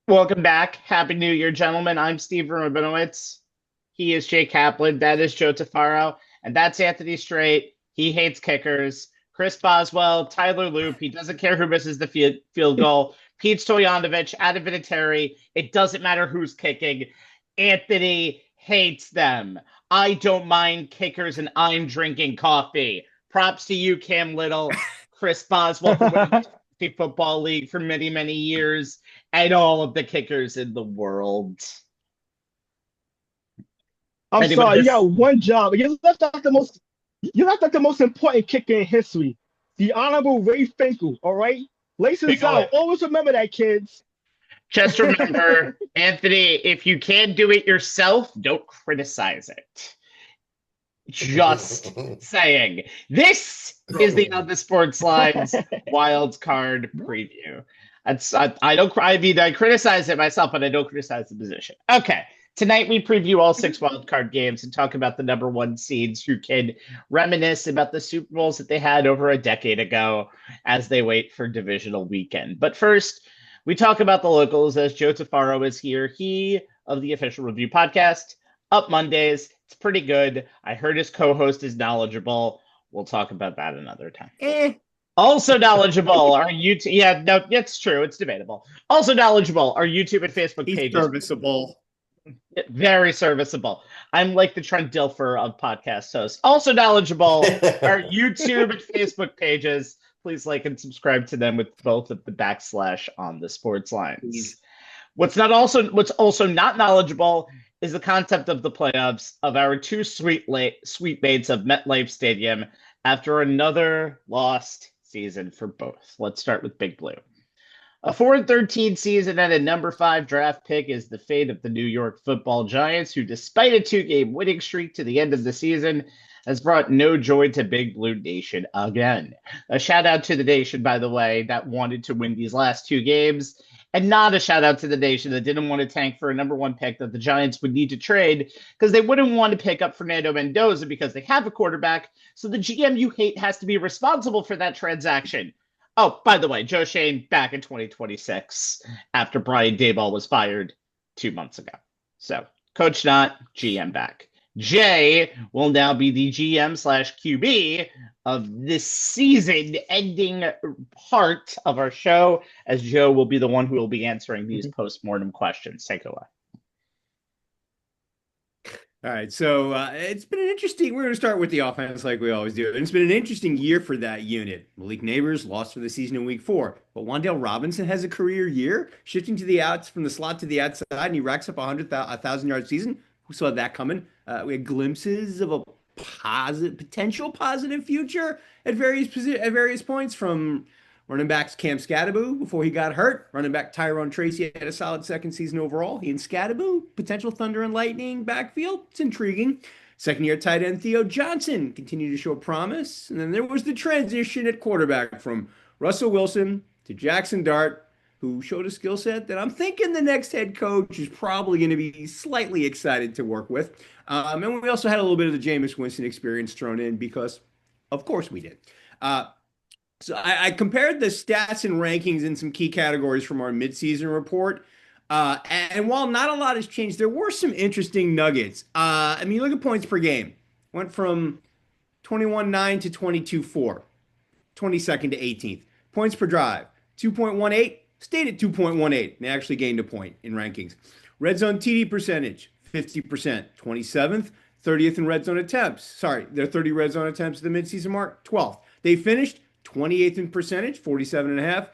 Welcome back. Happy New Year, gentlemen. I'm Steve Rabinowitz. He is Jay Kaplan. That is Joe Tufaro. And that's Anthony Strait. He hates kickers. Chris Boswell, Tyler Loop. He doesn't care who misses the field goal. Pete Stoyanovich, Adam Vinatieri. It doesn't matter who's kicking. Anthony hates them. I don't mind kickers, and I'm drinking coffee. Props to you, Cam Little, Chris Boswell for winning the Football League for many, many years and all of the kickers in the world. I'm Anyone sorry, you just got one job. You left out the most important kicker in history. The Honorable Ray Finkel, all right? Laces Finkel out. it. Always remember that, kids. Just remember, Anthony, if you can't do it yourself, don't criticize it. Just saying. This is the On the Sports Lines wild card preview. I don't I mean I criticize it myself, but I don't criticize the position. Okay. Tonight we preview all six wild card games and talk about the number one seeds who can reminisce about the Super Bowls that they had over a decade ago as they wait for divisional weekend. But first, we talk about the locals as Joe Tafaro is here. He of the Official Review Podcast, up Mondays. It's pretty good. I heard his co-host is knowledgeable. We'll talk about that another time. Also knowledgeable are YouTube. Yeah, no, it's true. It's debatable. Also knowledgeable are YouTube and Facebook He's pages. serviceable. Very serviceable. I'm like the Trent Dilfer of podcast hosts. Also knowledgeable are YouTube and Facebook pages. Please like and subscribe to them with both of the backslash on the sports lines. What's also not knowledgeable is the concept of the playoffs of our two sweet mates of MetLife Stadium after another lost season for both. Let's start with Big Blue. A 4-13 season and a number 5 draft pick is the fate of the New York Football Giants, who, despite a 2-game winning streak to the end of the season, has brought no joy to Big Blue Nation again. A shout out to the nation, by the way, that wanted to win these last 2 games, and not a shout out to the nation that didn't want to tank for a number 1 pick that the Giants would need to trade because they wouldn't want to pick up Fernando Mendoza because they have a quarterback. So the GM you hate has to be responsible for that transaction. Oh, by the way, Joe Shane back in 2026 after Brian Daboll was fired 2 months ago. So, coach not, GM back. Jay will now be the GM slash QB of this season ending part of our show, as Joe will be the one who will be answering these post-mortem questions. Take it away. All right, so it's been an interesting. We're going to start with the offense like we always do. And it's been an interesting year for that unit. Malik Neighbors lost for the season in week 4, but Wan'Dale Robinson has a career year, shifting to the outs from the slot to the outside, and he racks up a 1,000-yard season. Who saw that coming? We had glimpses of a potential positive future at various points from running backs Cam Scadaboo before he got hurt. Running back Tyrone Tracy had a solid second season overall. He and Scadaboo, potential thunder and lightning backfield. It's intriguing. Second-year tight end Theo Johnson continued to show promise. And then there was the transition at quarterback from Russell Wilson to Jackson Dart, who showed a skill set that I'm thinking the next head coach is probably going to be slightly excited to work with. And we also had a little bit of the Jameis Winston experience thrown in because, of course, we did. So I compared the stats and rankings in some key categories from our midseason report. And while not a lot has changed, there were some interesting nuggets. I mean, look at points per game. Went from 21.9 to 22.4, 22nd to 18th. Points per drive, 2.18, stayed at 2.18. They actually gained a point in rankings. Red zone TD percentage, 50%, 27th. 30th in red zone attempts. Sorry, their 30 red zone attempts at the midseason mark, 12th. They finished 28th in percentage, 47.5.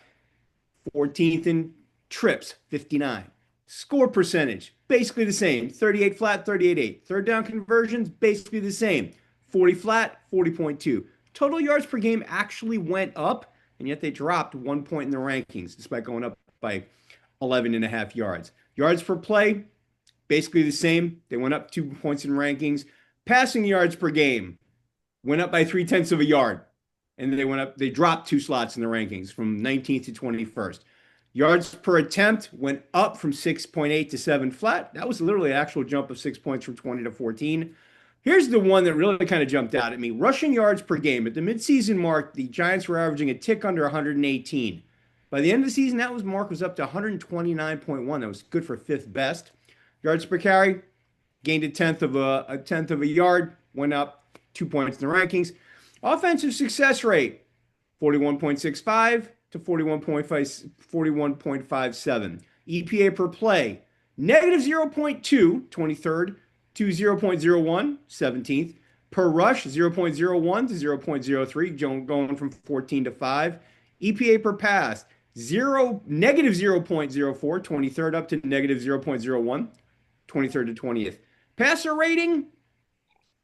14th in trips, 59. Score percentage, basically the same. 38 flat, 38.8. Third down conversions, basically the same. 40 flat, 40.2. Total yards per game actually went up, and yet they dropped 1 point in the rankings, despite going up by 11.5 yards. Yards per play, basically the same. They went up 2 points in rankings. Passing yards per game went up by 0.3 of a yard. And they dropped 2 slots in the rankings from 19th to 21st. Yards per attempt went up from 6.8 to 7 flat. That was literally an actual jump of 6 points from 20 to 14. Here's the one that really kind of jumped out at me. Rushing yards per game. At the midseason mark, the Giants were averaging a tick under 118. By the end of the season, that mark was up to 129.1. That was good for fifth best. Yards per carry, gained a tenth of a yard, went up 2 points in the rankings. Offensive success rate, 41.65 to 41.57. EPA per play, negative 0.2, 23rd, to 0.01, 17th. Per rush, 0.01 to 0.03, going from 14 to 5. EPA per pass, negative 0.04, 23rd up to negative 0.01, 23rd to 20th. Passer rating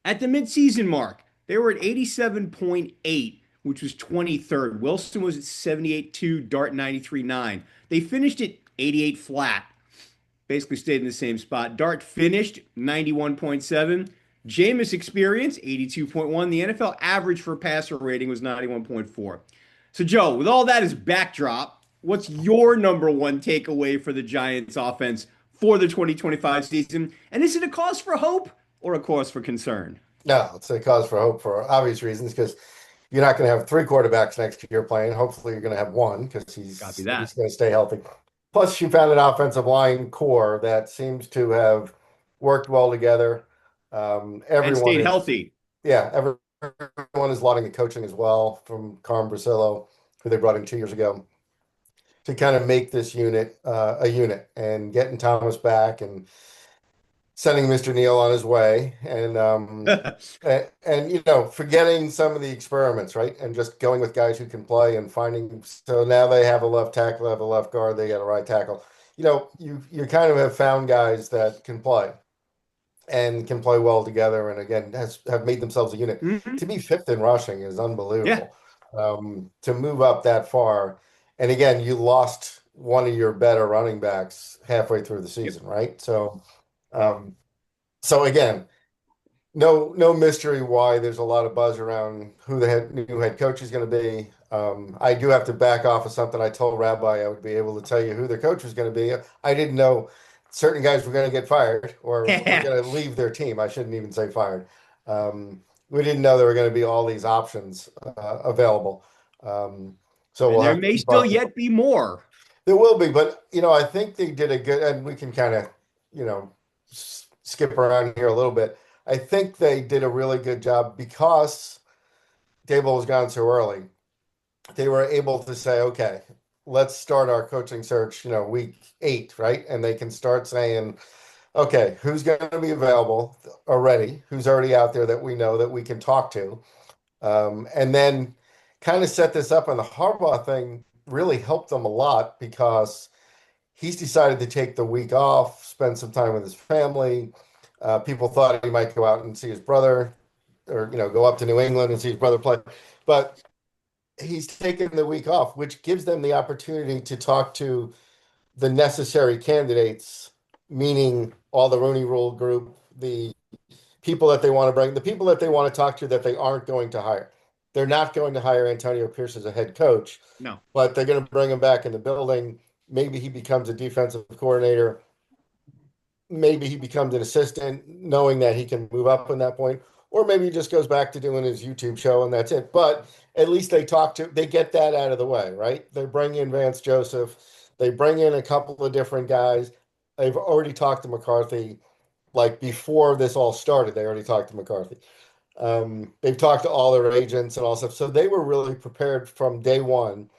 at the midseason mark, they were at 87.8, which was 23rd. Wilson was at 78.2, Dart 93.9. They finished at 88 flat, basically stayed in the same spot. Dart finished 91.7. Jameis experience 82.1. The NFL average for passer rating was 91.4. So, Joe, with all that as backdrop, what's your number one takeaway for the Giants offense for the 2025 season? And is it a cause for hope or a cause for concern? No, it's a cause for hope for obvious reasons, because you're not going to have three quarterbacks next year playing. Hopefully you're going to have one, because he's going to stay healthy. Plus, you found an offensive line core that seems to have worked well together. Everyone stayed healthy. Yeah, everyone is lauding the coaching as well, from Carm Brasillo, who they brought in 2 years ago, to kind of make this unit a unit, and getting Thomas back and sending Mr. Neal on his way, and forgetting some of the experiments, right? And just going with guys who can play and finding. So now they have a left tackle, they have a left guard, they got a right tackle. You kind of have found guys that can play and can play well together, and again have made themselves a unit. To be fifth in rushing is unbelievable. To move up that far, and again, you lost one of your better running backs halfway through the season, right? So again, no mystery why there's a lot of buzz around who the new head coach is going to be. I do have to back off of something I told Rabbi I would be able to tell you who their coach was going to be. I didn't know certain guys were going to get fired or were going to leave their team. I shouldn't even say fired. We didn't know there were going to be all these options available. So there may still yet be more. There will be, but I think they did a good, and we can kind of, skip around here a little bit. I think they did a really good job because Dable was gone so early. They were able to say, okay, let's start our coaching search, week 8, right? And they can start saying, okay, who's going to be available already? Who's already out there that we know that we can talk to? And then kind of set this up. And the Harbaugh thing really helped them a lot, because he's decided to take the week off, spend some time with his family. People thought he might go out and see his brother, or go up to New England and see his brother play. But he's taken the week off, which gives them the opportunity to talk to the necessary candidates, meaning all the Rooney Rule group, the people that they want to bring, the people that they want to talk to that they aren't going to hire. They're not going to hire Antonio Pierce as a head coach. No. But they're going to bring him back in the building. Maybe he becomes a defensive coordinator. Maybe he becomes an assistant, knowing that he can move up in that point. Or maybe he just goes back to doing his YouTube show and that's it. But at least they get that out of the way, right? They bring in Vance Joseph. They bring in a couple of different guys. They've already talked to McCarthy. Like before this all started, they already talked to McCarthy. They've talked to all their agents and all stuff. So they were really prepared from day one.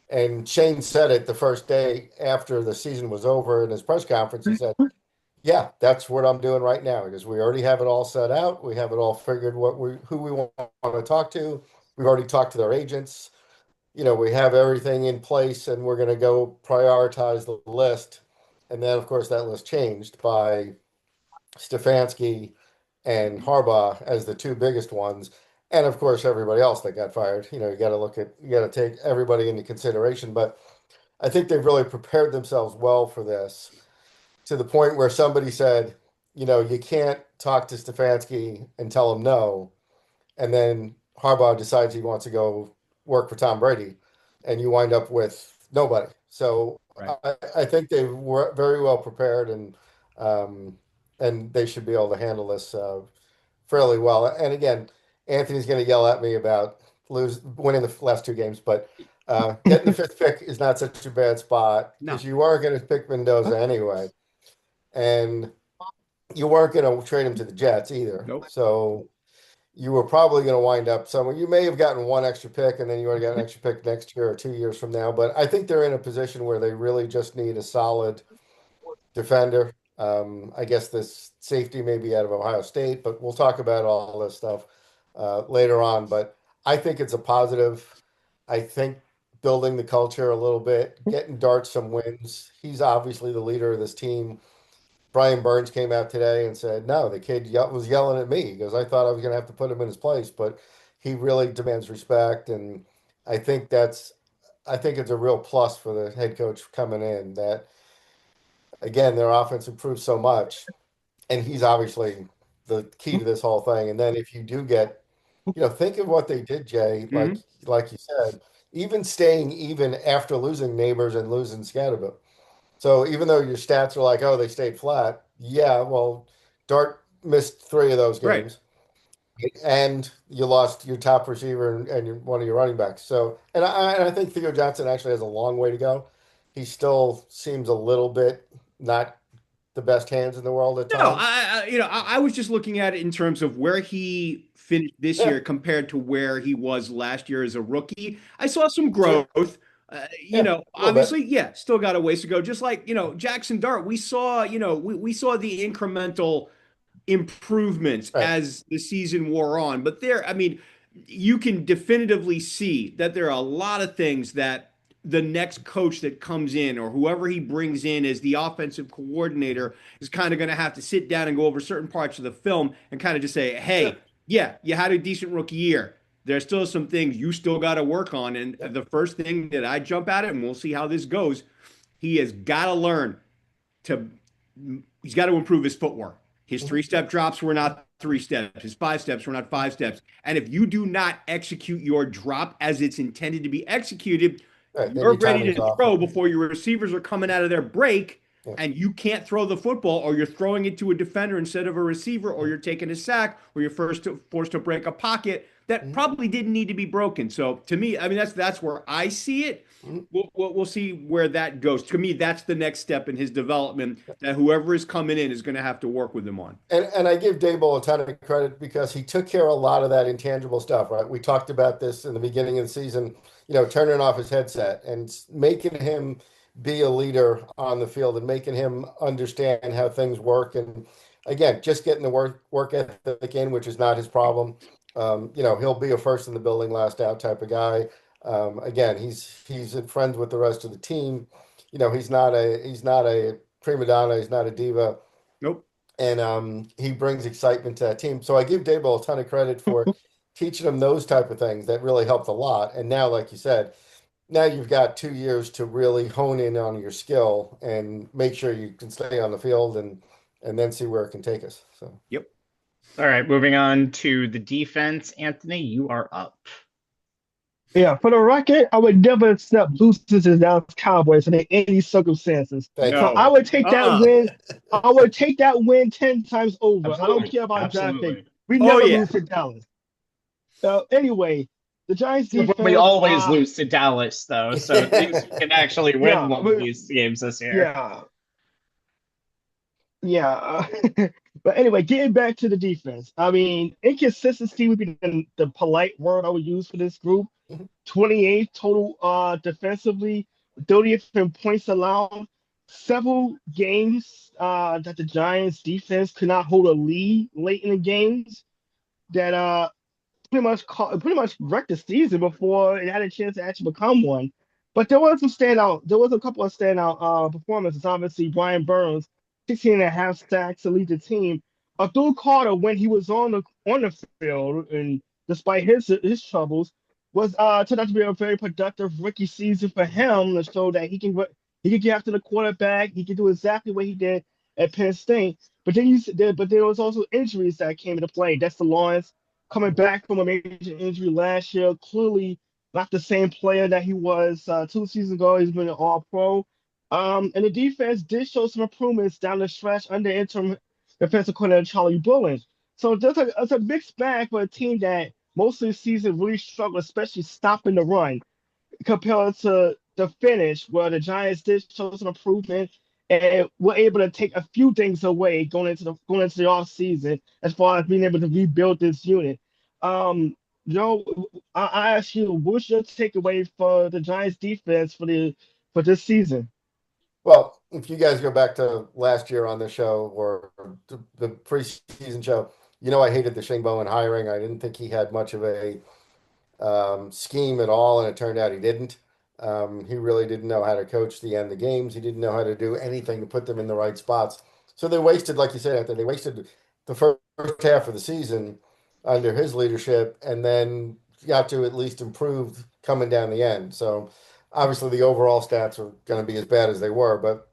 And Shane said it the first day after the season was over in his press conference. He said, yeah, that's what I'm doing right now, because we already have it all set out. We have it all figured who we want to talk to. We've already talked to their agents. We have everything in place, and we're going to go prioritize the list. And then, of course, that list changed by Stefanski and Harbaugh as the two biggest ones. And of course, everybody else that got fired. You got to take everybody into consideration. But I think they've really prepared themselves well for this, to the point where somebody said, you can't talk to Stefanski and tell him no. And then Harbaugh decides he wants to go work for Tom Brady, and you wind up with nobody. So right. I think they were very well prepared, and they should be able to handle this fairly well. And again, Anthony's going to yell at me about winning the last two games, but Getting the fifth pick is not such a bad spot No. because you are going to pick Mendoza anyway, and you weren't going to trade him to the Jets either. Nope. So you were probably going to wind up somewhere. You may have gotten one extra pick, and then you would have got an extra pick next year or 2 years from now. But I think they're in a position where they really just need a solid defender. I guess this safety may be out of Ohio State, but we'll talk about all this stuff later on. But I think it's a positive. I think building the culture a little bit, getting Dart some wins. He's obviously the leader of this team. Brian Burns came out today and said, no, the kid was yelling at me because I thought I was going to have to put him in his place, but he really demands respect. And I think it's a real plus for the head coach coming in that, again, their offense improved so much. And he's obviously the key to this whole thing. And then if you do get, think of what they did, Jay, like you said, even staying even after losing Neighbors and losing Scatterbill. So even though your stats are like, oh, they stayed flat, yeah, well, Dart missed 3 of those games, and you lost your top receiver and one of your running backs. So, and I think Theo Johnson actually has a long way to go. He still seems a little bit not the best hands in the world at times. No, I was just looking at it in terms of where he finished this year compared to where he was last year as a rookie. I saw some growth. Obviously, still got a ways to go. Just like, Jackson Dart, we saw the incremental improvements as the season wore on. But you can definitively see that there are a lot of things that the next coach that comes in or whoever he brings in as the offensive coordinator is kind of going to have to sit down and go over certain parts of the film and kind of just say, hey, you had a decent rookie year. There's still some things you still got to work on. And the first thing that I jump at it, and we'll see how this goes, he has got to learn he's got to improve his footwork. His 3-step drops were not 3 steps. His 5 steps were not 5 steps. And if you do not execute your drop as it's intended to be executed, you're ready to throw before your receivers are coming out of their break and you can't throw the football, or you're throwing it to a defender instead of a receiver, or you're taking a sack, or you're forced to break a pocket that probably didn't need to be broken. So to me, that's where I see it. We'll see where that goes. To me, that's the next step in his development that whoever is coming in is going to have to work with him on. And I give Dable a ton of credit because he took care of a lot of that intangible stuff, right? We talked about this in the beginning of the season, turning off his headset and making him be a leader on the field and making him understand how things work. And again, just getting the work ethic in, which is not his problem. He'll be a first in the building, last out type of guy. Again, he's friends with the rest of the team. He's not a prima donna. He's not a diva. Nope. And he brings excitement to that team. So I give Dable a ton of credit for teaching him those type of things that really helped a lot. And now, like you said, now you've got 2 years to really hone in on your skill and make sure you can stay on the field and then see where it can take us. So. Yep. All right, moving on to the defense. Anthony, you are up. Yeah, for the record, I would never accept losing to the Dallas Cowboys under any circumstances. So I would take that win. I would take that win 10 times over. Absolutely. I don't care about draft pick. We never lose to Dallas. So anyway, the Giants defense. We always lose to Dallas, though, so at least we can actually win one of these games this year. Yeah. But anyway, getting back to the defense. Inconsistency would be the polite word I would use for this group. 28th total defensively, 30th in points allowed. Several games that the Giants defense could not hold a lead late in the games that pretty much wrecked the season before it had a chance to actually become one. But there was a couple of standout performances. Obviously, Brian Burns, 16.5 sacks to lead the team. Abdul Carter, when he was on the field, and despite his troubles, was turned out to be a very productive rookie season for him to show that he can get after the quarterback. He can do exactly what he did at Penn State. But there was also injuries that came into play. Dexter Lawrence coming back from a major injury last year, clearly not the same player that he was 2 seasons ago. He's been an All-Pro. And the defense did show some improvements down the stretch under interim defensive coordinator Charlie Bullen. So it's a mixed bag for a team that most of the season really struggled, especially stopping the run. compared to the finish, where the Giants did show some improvement and were able to take a few things away going into the off season as far as being able to rebuild this unit. Joe, I ask you, what's your takeaway for the Giants defense for this season? Well, if you guys go back to last year on the show or the preseason show, I hated the Shane Bowen hiring. I didn't think he had much of a scheme at all, and it turned out he didn't. He really didn't know how to coach the end of the games. He didn't know how to do anything to put them in the right spots. So they wasted, like you said, Anthony, they wasted the first half of the season under his leadership, and then got to at least improve coming down the end. So obviously the overall stats are going to be as bad as they were, but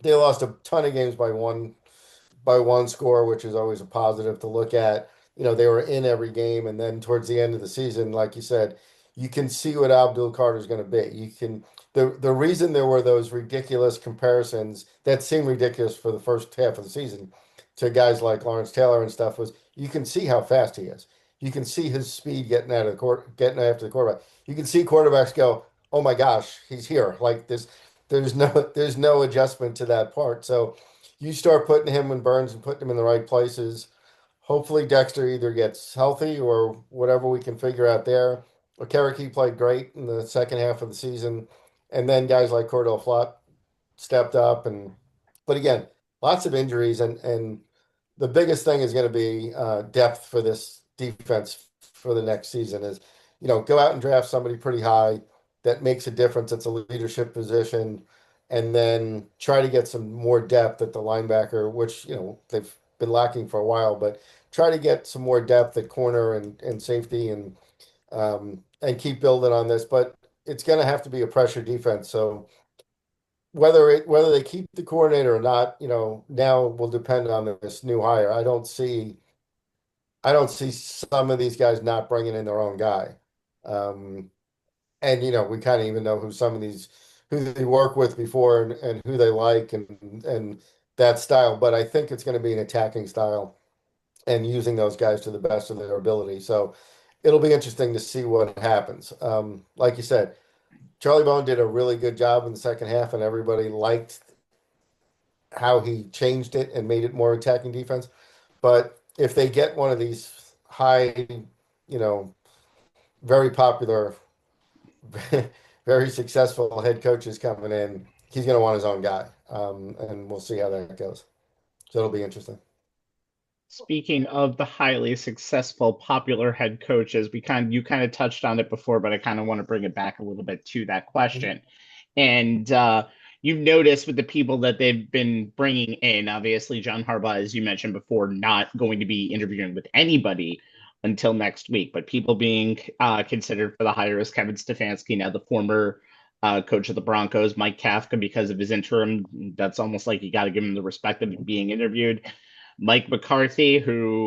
they lost a ton of games by one score, which is always a positive to look at. They were in every game, and then towards the end of the season, like you said, you can see what Abdul Carter is going to be. The reason there were those ridiculous comparisons that seemed ridiculous for the first half of the season to guys like Lawrence Taylor and stuff was you can see how fast he is. You can see his speed getting getting after the quarterback. You can see quarterbacks go, "Oh my gosh, he's here!" Like this, there's no adjustment to that part. So you start putting him in Burns and putting him in the right places. Hopefully Dexter either gets healthy or whatever we can figure out there. Okereke played great in the second half of the season. And then guys like Cordell Flott stepped up. But again, lots of injuries. And the biggest thing is going to be depth for this defense for the next season is, go out and draft somebody pretty high that makes a difference. It's a leadership position. And then try to get some more depth at the linebacker, which, they've been lacking for a while, but try to get some more depth at corner and safety and keep building on this. But it's going to have to be a pressure defense. So whether they keep the coordinator or not, now will depend on this new hire. I don't see some of these guys not bringing in their own guy. And we kind of even know who they work with before and who they like and that style. But I think it's going to be an attacking style and using those guys to the best of their ability. So it'll be interesting to see what happens. Like you said, Charlie Bone did a really good job in the second half, and everybody liked how he changed it and made it more attacking defense. But if they get one of these high, very popular, very successful head coaches coming in, he's going to want his own guy. And we'll see how that goes. So it'll be interesting. Speaking of the highly successful, popular head coaches, you kind of touched on it before, but I kind of want to bring it back a little bit to that question. And you've noticed with the people that they've been bringing in, obviously John Harbaugh, as you mentioned before, not going to be interviewing with anybody until next week, but people being considered for the hire is Kevin Stefanski, now the former coach of the Broncos, Mike Kafka, because of his interim. That's almost like you got to give him the respect of being interviewed. Mike McCarthy, who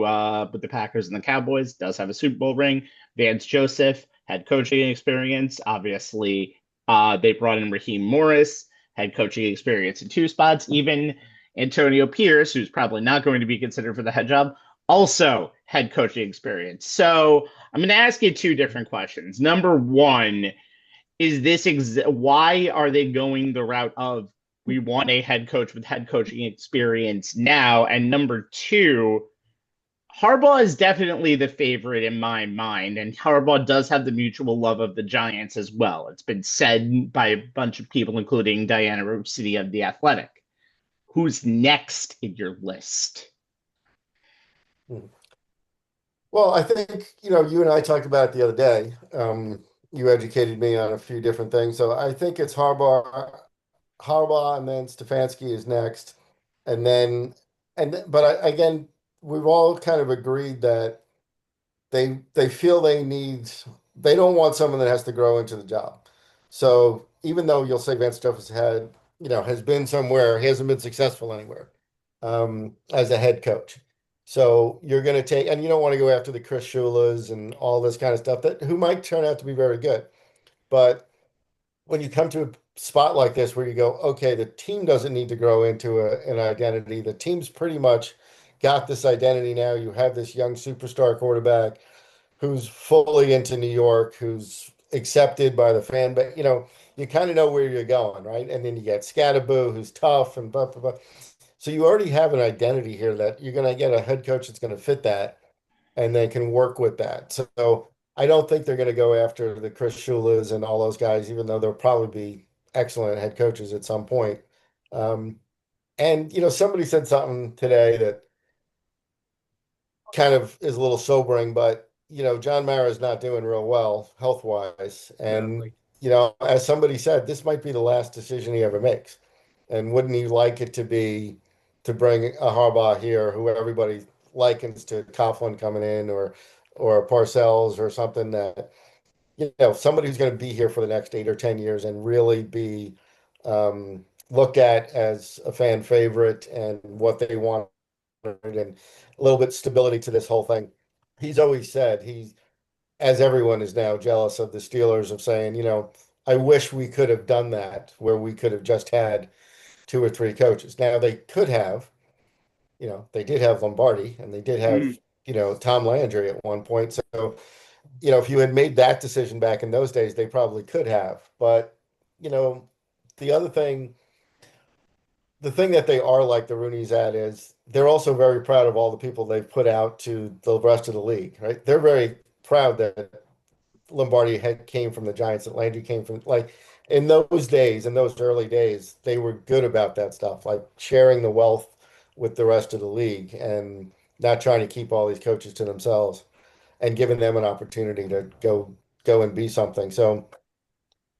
with the Packers and the Cowboys does have a Super Bowl ring. Vance Joseph had coaching experience. Obviously, they brought in Raheem Morris, had coaching experience in two spots. Even Antonio Pierce, who's probably not going to be considered for the head job, also had coaching experience. So I'm going to ask you two different questions. Number one, is this why are they going the route of we want a head coach with head coaching experience now? And number two, Harbaugh is definitely the favorite in my mind, and Harbaugh does have the mutual love of the Giants as well. It's been said by a bunch of people, including Diana Russini of The Athletic. Who's next in your list? Well, I think, you and I talked about it the other day. You educated me on a few different things. So I think it's Harbaugh, and then Stefanski is next. Again, we've all kind of agreed that they feel they don't want someone that has to grow into the job. So even though you'll say Vance Joseph has been somewhere, he hasn't been successful anywhere as a head coach. So you're going to take, and you don't want to go after the Chris Shulas and all this kind of stuff who might turn out to be very good. But when you come to a spot like this where you go, okay, the team doesn't need to grow into an identity. The team's pretty much got this identity now. You have this young superstar quarterback who's fully into New York, who's accepted by the fan, but you kind of know where you're going, right? And then you get Scatterboo, who's tough and blah, blah, blah. So you already have an identity here that you're going to get a head coach that's going to fit that and they can work with that. So I don't think they're going to go after the Chris Shulas and all those guys, even though they'll probably be excellent head coaches at some point. And somebody said something today that kind of is a little sobering, but John Mara is not doing real well health-wise. And Sadly. as somebody said, this might be the last decision he ever makes. And wouldn't he like it to be to bring a Harbaugh here, who everybody likens to Kaplan coming in, or Parcells or something that somebody who's going to be here for the next 8 or 10 years and really be looked at as a fan favorite and what they want, and a little bit stability to this whole thing. He's always said as everyone is now jealous of the Steelers, of saying, I wish we could have done that where we could have just had 2 or 3 coaches. Now they could have, they did have Lombardi and they did have, Tom Landry at one point. So, if you had made that decision back in those days, they probably could have. But, the other thing, the thing that they are like the Rooney's at is they're also very proud of all the people they've put out to the rest of the league, right? They're very proud that Lombardi came from the Giants, that Landry came from, like, in those days, in those early days, they were good about that stuff, like sharing the wealth with the rest of the league and not trying to keep all these coaches to themselves and giving them an opportunity to go and be something. So,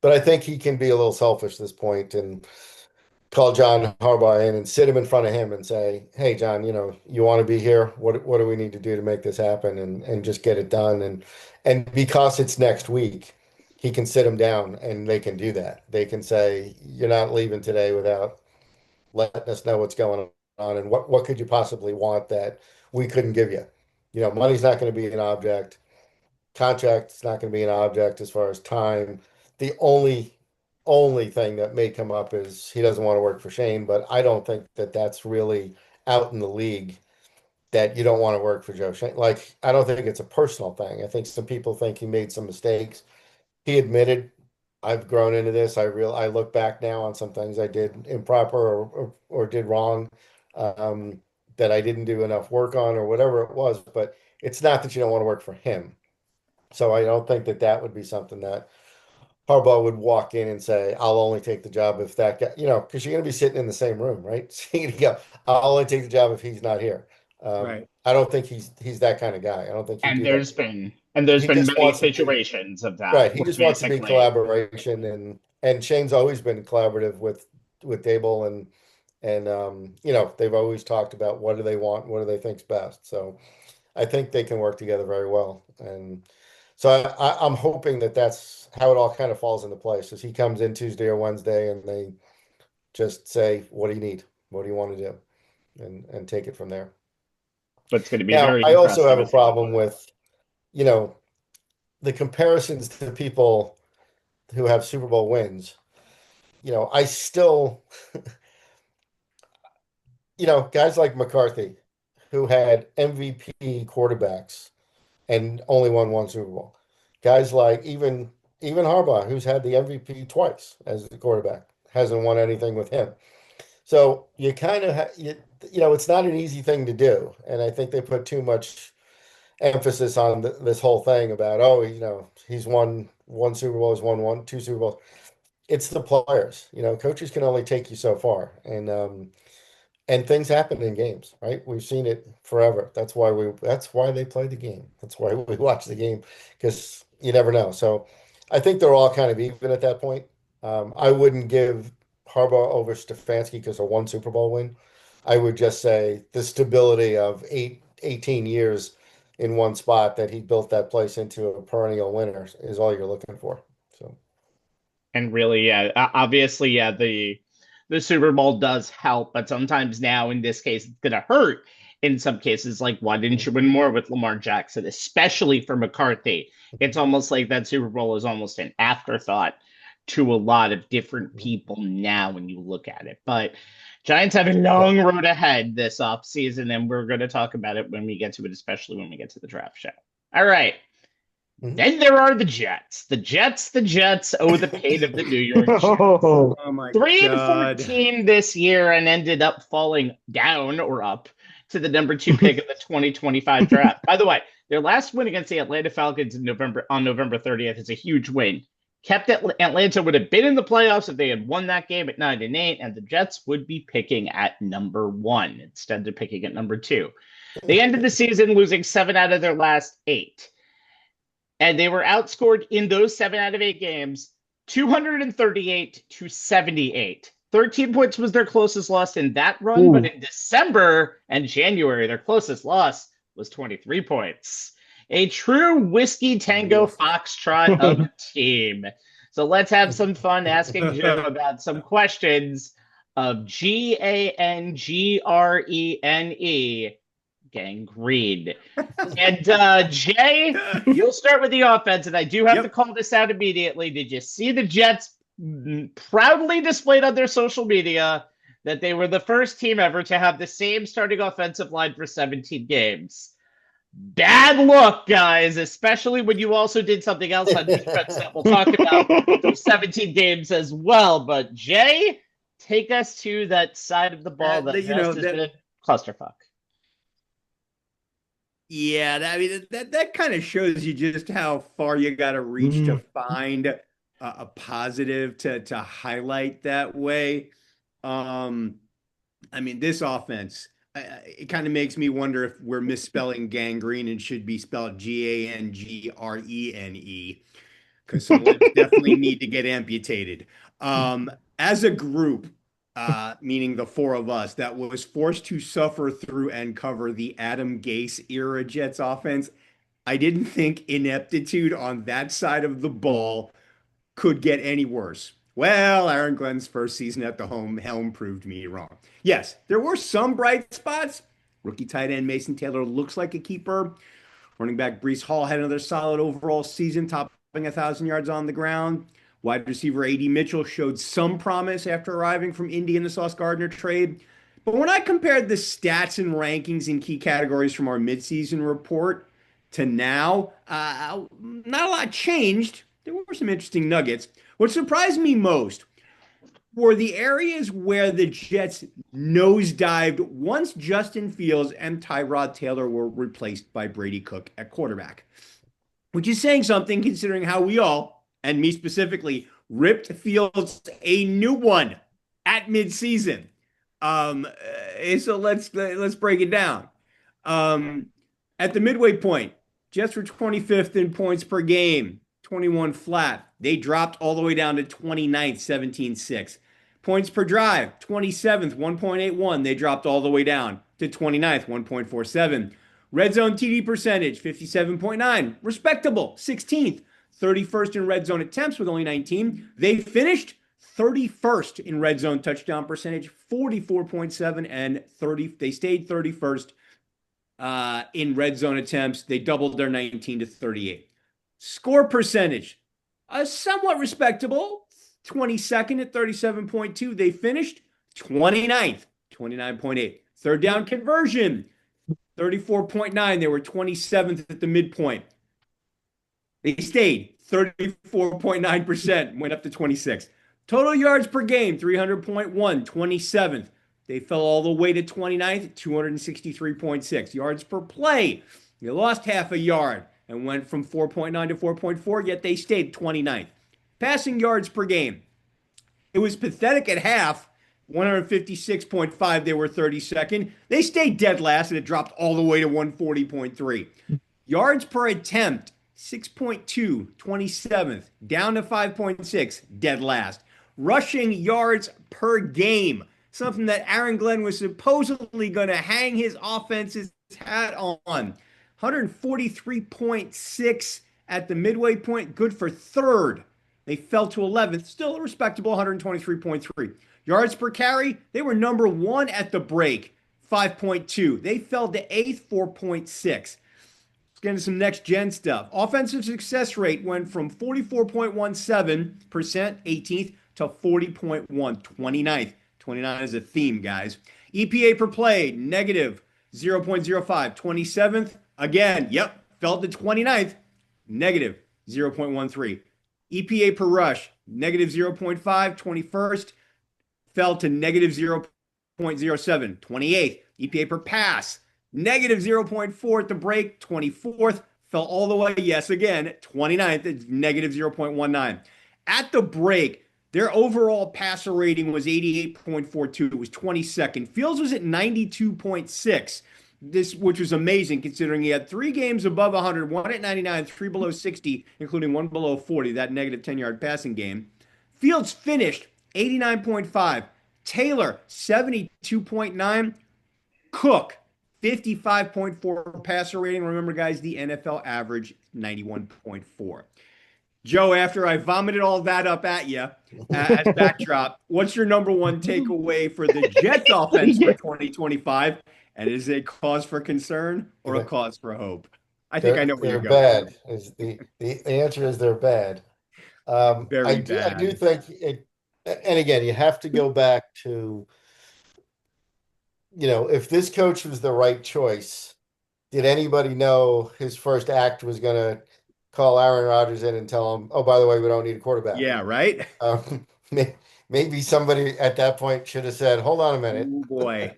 but I think he can be a little selfish at this point and call John Harbaugh in and sit him in front of him and say, "Hey, John, you want to be here? What do we need to do to make this happen?" And just get it done. And because it's next week, he can sit him down and they can do that. They can say, "You're not leaving today without letting us know what's going on and what could you possibly want that we couldn't give you." Money's not going to be an object. Contract's not going to be an object as far as time. The only thing that may come up is he doesn't want to work for Shane, but I don't think that that's really out in the league, that you don't want to work for Joe Shane. Like, I don't think it's a personal thing. I think some people think he made some mistakes. He admitted, I've grown into this. I look back now on some things I did improper or did wrong, that I didn't do enough work on or whatever it was, but it's not that you don't want to work for him. So I don't think that would be something that Harbaugh would walk in and say, "I'll only take the job if that guy," because you're going to be sitting in the same room, right? So you go, "I'll only take the job if he's not here." Right. I don't think he's that kind of guy. I don't think he'd And do there's that. been He many just wants to be, situations of right. that, He where just wants to be basically, collaboration, and Shane's always been collaborative with Dable, and they've always talked about what do they want, what do they think's best. So I think they can work together very well, and so I'm hoping that that's how it all kind of falls into place. As he comes in Tuesday or Wednesday, and they just say, "What do you need? What do you want to do?" and take it from there. but it's going to be Now, very I also interesting have a to see. problem with, the comparisons to people who have Super Bowl wins. I still, guys like McCarthy, who had MVP quarterbacks and only won one Super Bowl. Guys like even Harbaugh, who's had the MVP twice as the quarterback, hasn't won anything with him. So you kind of it's not an easy thing to do, and I think they put too much emphasis on this whole thing about, oh, he's won one Super Bowl, he's won 2 Super Bowls. It's the players. Coaches can only take you so far, and things happen in games, right? We've seen it forever. That's why they play the game. That's why we watch the game, because you never know. So I think they're all kind of even at that point. I wouldn't give Harbaugh over Stefanski because of one Super Bowl win. I would just say the stability of 18 years in one spot, that he built that place into a perennial winner, is all you're looking for. So. And really, yeah, obviously, yeah, the Super Bowl does help, but sometimes now in this case, it's gonna hurt. In some cases, like, why didn't you win more with Lamar Jackson, especially for McCarthy? It's almost like that Super Bowl is almost an afterthought to a lot of different people now when you look at it. But Giants have a long road ahead this offseason, and we're going to talk about it when we get to it, especially when we get to the draft show. All right. Then there are the Jets. The Jets owe the pain of the New York Jets. Oh, Oh my 3-14 this year and ended up falling down or up to the number 2 pick of the 2025 draft. By the way, their last win against the Atlanta Falcons on November 30th is a huge win. Kept Atlanta would have been in the playoffs if they had won that game at 9-8, and the Jets would be picking at number 1 instead of picking at number 2. They ended the season losing 7 out of their last 8. And they were outscored in those 7 out of 8 games, 238-78. 13 points was their closest loss in that run, but in December and January, their closest loss was 23 points. A true whiskey tango foxtrot of a team. So let's have some fun asking Joe about some questions of Gangrene. Gangrene. And Jay, you'll start with the offense, and I do have to call this out immediately. Did you see the Jets proudly displayed on their social media that they were the first team ever to have the same starting offensive line for 17 games? Bad look, guys, especially when you also did something else on defense that we'll talk about those 17 games as well. But Jay, take us to that side of the ball that has been a clusterfuck. Yeah, I mean that kind of shows you just how far you got to reach to find a positive to highlight that way. I mean, this offense, it kind of makes me wonder if we're misspelling gangrene and should be spelled Gangrene, because some limbs definitely need to get amputated. As a group, meaning the 4 of us, that was forced to suffer through and cover the Adam Gase era Jets offense, I didn't think ineptitude on that side of the ball could get any worse. Well, Aaron Glenn's first season at the helm proved me wrong. Yes, there were some bright spots. Rookie tight end Mason Taylor looks like a keeper. Running back Breece Hall had another solid overall season, topping 1,000 yards on the ground. Wide receiver A.D. Mitchell showed some promise after arriving from Indy in the Sauce Gardner trade. But when I compared the stats and rankings in key categories from our midseason report to now, not a lot changed. There were some interesting nuggets. What surprised me most were the areas where the Jets nosedived once Justin Fields and Tyrod Taylor were replaced by Brady Cook at quarterback, which is saying something considering how we all, and me specifically, ripped Fields a new one at midseason. So let's break it down. At the midway point, Jets were 25th in points per game, 21 flat. They dropped all the way down to 29th, 17-6. Points per drive, 27th, 1.81. They dropped all the way down to 29th, 1.47. Red zone TD percentage, 57.9. Respectable, 16th. 31st in red zone attempts with only 19. They finished 31st in red zone touchdown percentage, 44.7, and they stayed 31st in red zone attempts. They doubled their 19 to 38. Score percentage, somewhat respectable, 22nd at 37.2. They finished 29th, 29.8. Third down conversion, 34.9. They were 27th at the midpoint. They stayed 34.9%, went up to 26. Total yards per game, 300.1, 27th. They fell all the way to 29th, 263.6. Yards per play, they lost half a yard and went from 4.9 to 4.4, yet they stayed 29th. Passing yards per game, it was pathetic at half, 156.5. They were 32nd. They stayed dead last, and it dropped all the way to 140.3. Yards per attempt, 6.2, 27th, down to 5.6, dead last. Rushing yards per game, something that Aaron Glenn was supposedly going to hang his offense's hat on. 143.6 at the midway point, good for third. They fell to 11th, still a respectable 123.3. Yards per carry, they were number 1 at the break, 5.2. They fell to 8th, 4.6. Let's get into some next-gen stuff. Offensive success rate went from 44.17%, 18th, to 40.1, 29th. 29 is a theme, guys. EPA per play, negative 0.05, 27th. Again, fell to 29th. negative 0.13. EPA per rush, negative 0.5, 21st, fell to negative 0.07. 28th, EPA per pass, negative 0.4 at the break. 24th, fell all the way, yes, again. 29th, it's negative 0.19. At the break, their overall passer rating was 88.42. It was 22nd. Fields was at 92.6. Which was amazing considering he had 3 games above 100, 1 at 99, 3 below 60, including 1 below 40, that negative 10-yard passing game. Fields finished 89.5. Taylor, 72.9. Cook, 55.4 passer rating. Remember, guys, the NFL average, 91.4. Joe, after I vomited all that up at you as backdrop, what's your number one takeaway for the Jets offense for 2025? And is it a cause for concern or a cause for hope? I think I know where you're going. They're bad. The answer is they're bad. Very bad. I do think it, and again, you have to go back to, if this coach was the right choice, did anybody know his first act was going to call Aaron Rodgers in and tell him, oh, by the way, we don't need a quarterback? Yeah, right? Maybe somebody at that point should have said, hold on a minute. Oh, boy.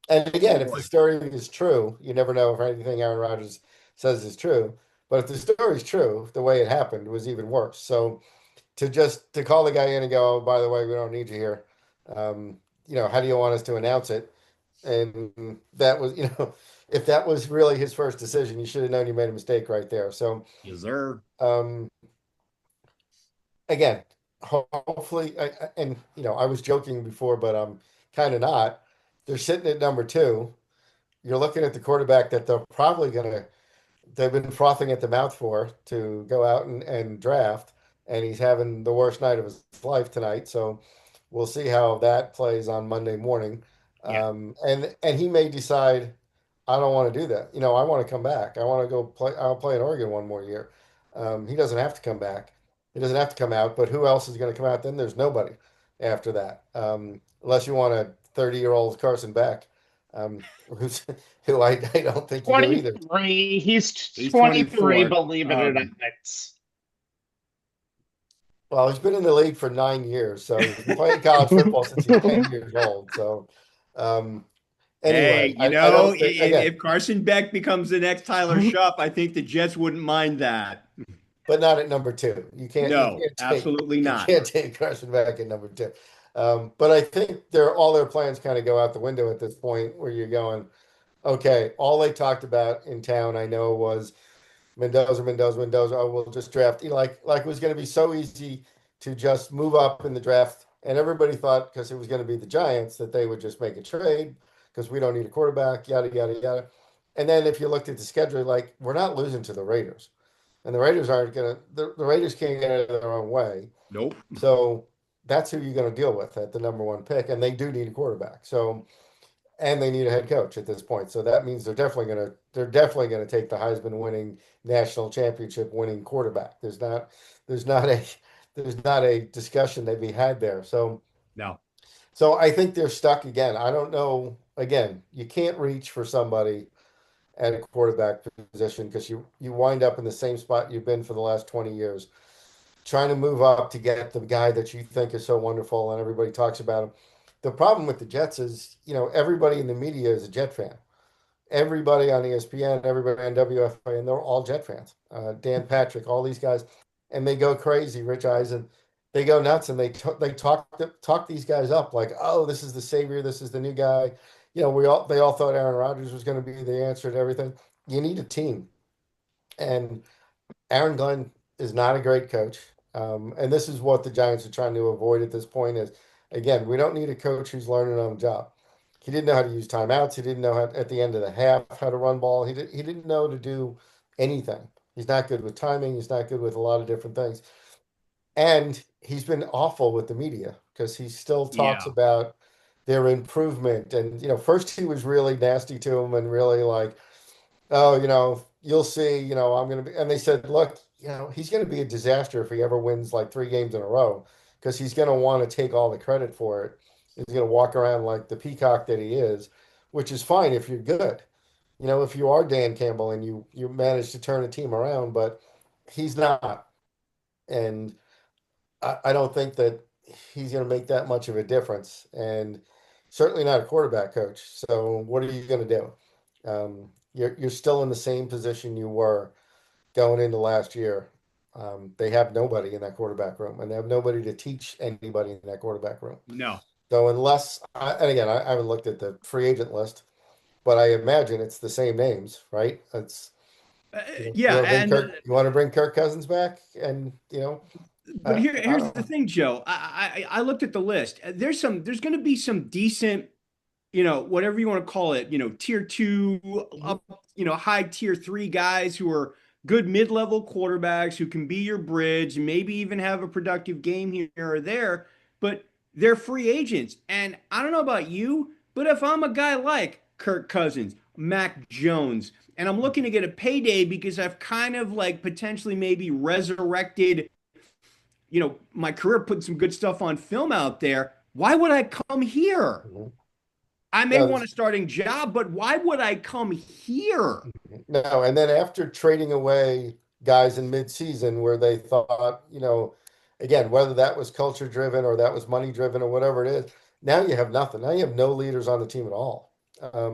And again, if the story is true, you never know if anything Aaron Rodgers says is true. But if the story is true, the way it happened was even worse. So to call the guy in and go, oh, by the way, we don't need you here. How do you want us to announce it? And that was, if that was really his first decision, you should have known you made a mistake right there. So, yes, sir. Again, hopefully, I was joking before, but I'm kind of not. They're sitting at number 2. You're looking at the quarterback that they've been frothing at the mouth for to go out and draft, and he's having the worst night of his life tonight. So we'll see how that plays on Monday morning. Yeah. And he may decide, I don't want to do that. I want to come back. I want to go play. I'll play in Oregon one more year. He doesn't have to come back. He doesn't have to come out, but who else is going to come out? Then there's nobody after that. Unless you want a 30-year-old Carson Beck, who I don't think you do either. 23. He's 23, believe it or not. Well, he's been in the league for 9 years, so he's been playing college football since he's 10 years old. So, anyway, if Carson Beck becomes the next Tyler Shupp, I think the Jets wouldn't mind that. But not at number 2. You can't. Absolutely not. You can't take Carson Beck at number 2. But I think all their plans kind of go out the window at this point, where you're going, okay, all they talked about in town, I know, was Mendoza. Oh, we'll just draft. Like it was going to be so easy to just move up in the draft, and everybody thought because it was going to be the Giants that they would just make a trade because we don't need a quarterback, yada yada yada. And then if you looked at the schedule, like, we're not losing to the Raiders, and the Raiders aren't going to. The Raiders can't get out of their own way. Nope. So that's who you're going to deal with at the number 1 pick, and they do need a quarterback. So, and they need a head coach at this point. So that means they're definitely going to take the Heisman winning, national championship winning quarterback. There's not a discussion to be had there. So no. So I think they're stuck again. I don't know. Again, you can't reach for somebody at a quarterback position because you wind up in the same spot you've been for the last 20 years. Trying to move up to get the guy that you think is so wonderful and everybody talks about him. The problem with the Jets is, everybody in the media is a Jet fan. Everybody on ESPN, everybody on WFA, and they're all Jet fans. Dan Patrick, all these guys, and they go crazy. Rich Eisen, they go nuts, and they talk these guys up like, oh, this is the savior, this is the new guy. They all thought Aaron Rodgers was going to be the answer to everything. You need a team, and Aaron Glenn is not a great coach. And this is what the Giants are trying to avoid at this point is, again, we don't need a coach who's learning on the job. He didn't know how to use timeouts. He didn't know how, at the end of the half, how to run ball. He didn't know to do anything. He's not good with timing. He's not good with a lot of different things. And he's been awful with the media because he still talks about their improvement. And, first he was really nasty to him and really like, oh, you'll see, I'm going to be, and they said, look, he's going to be a disaster if he ever wins like 3 games in a row because he's going to want to take all the credit for it. He's going to walk around like the peacock that he is, which is fine if you're good. if you are Dan Campbell and you manage to turn a team around, but he's not. And I don't think that he's going to make that much of a difference, and certainly not a quarterback coach. So what are you going to do? You're still in the same position you were going into last year. They have nobody in that quarterback room, and they have nobody to teach anybody in that quarterback room. No. So and again, I haven't looked at the free agent list, but I imagine it's the same names, right? It's Yeah, and you want to bring Kirk Cousins back, and but I here's don't the know. thing, Joe. I looked at the list. There's going to be some decent, whatever you want to call it, tier two Mhm. up, high tier three guys who are good mid-level quarterbacks who can be your bridge, maybe even have a productive game here or there, but they're free agents. And I don't know about you, but if I'm a guy like Kirk Cousins, Mac Jones, and I'm looking to get a payday because I've kind of like potentially maybe resurrected, my career, putting some good stuff on film out there, why would I come here? Mhm. I may No, want a starting job, but why would I come here? no, and then after trading away guys in mid-season where they thought, again, whether that was culture driven or that was money driven or whatever it is, now you have nothing. Now you have no leaders on the team at all.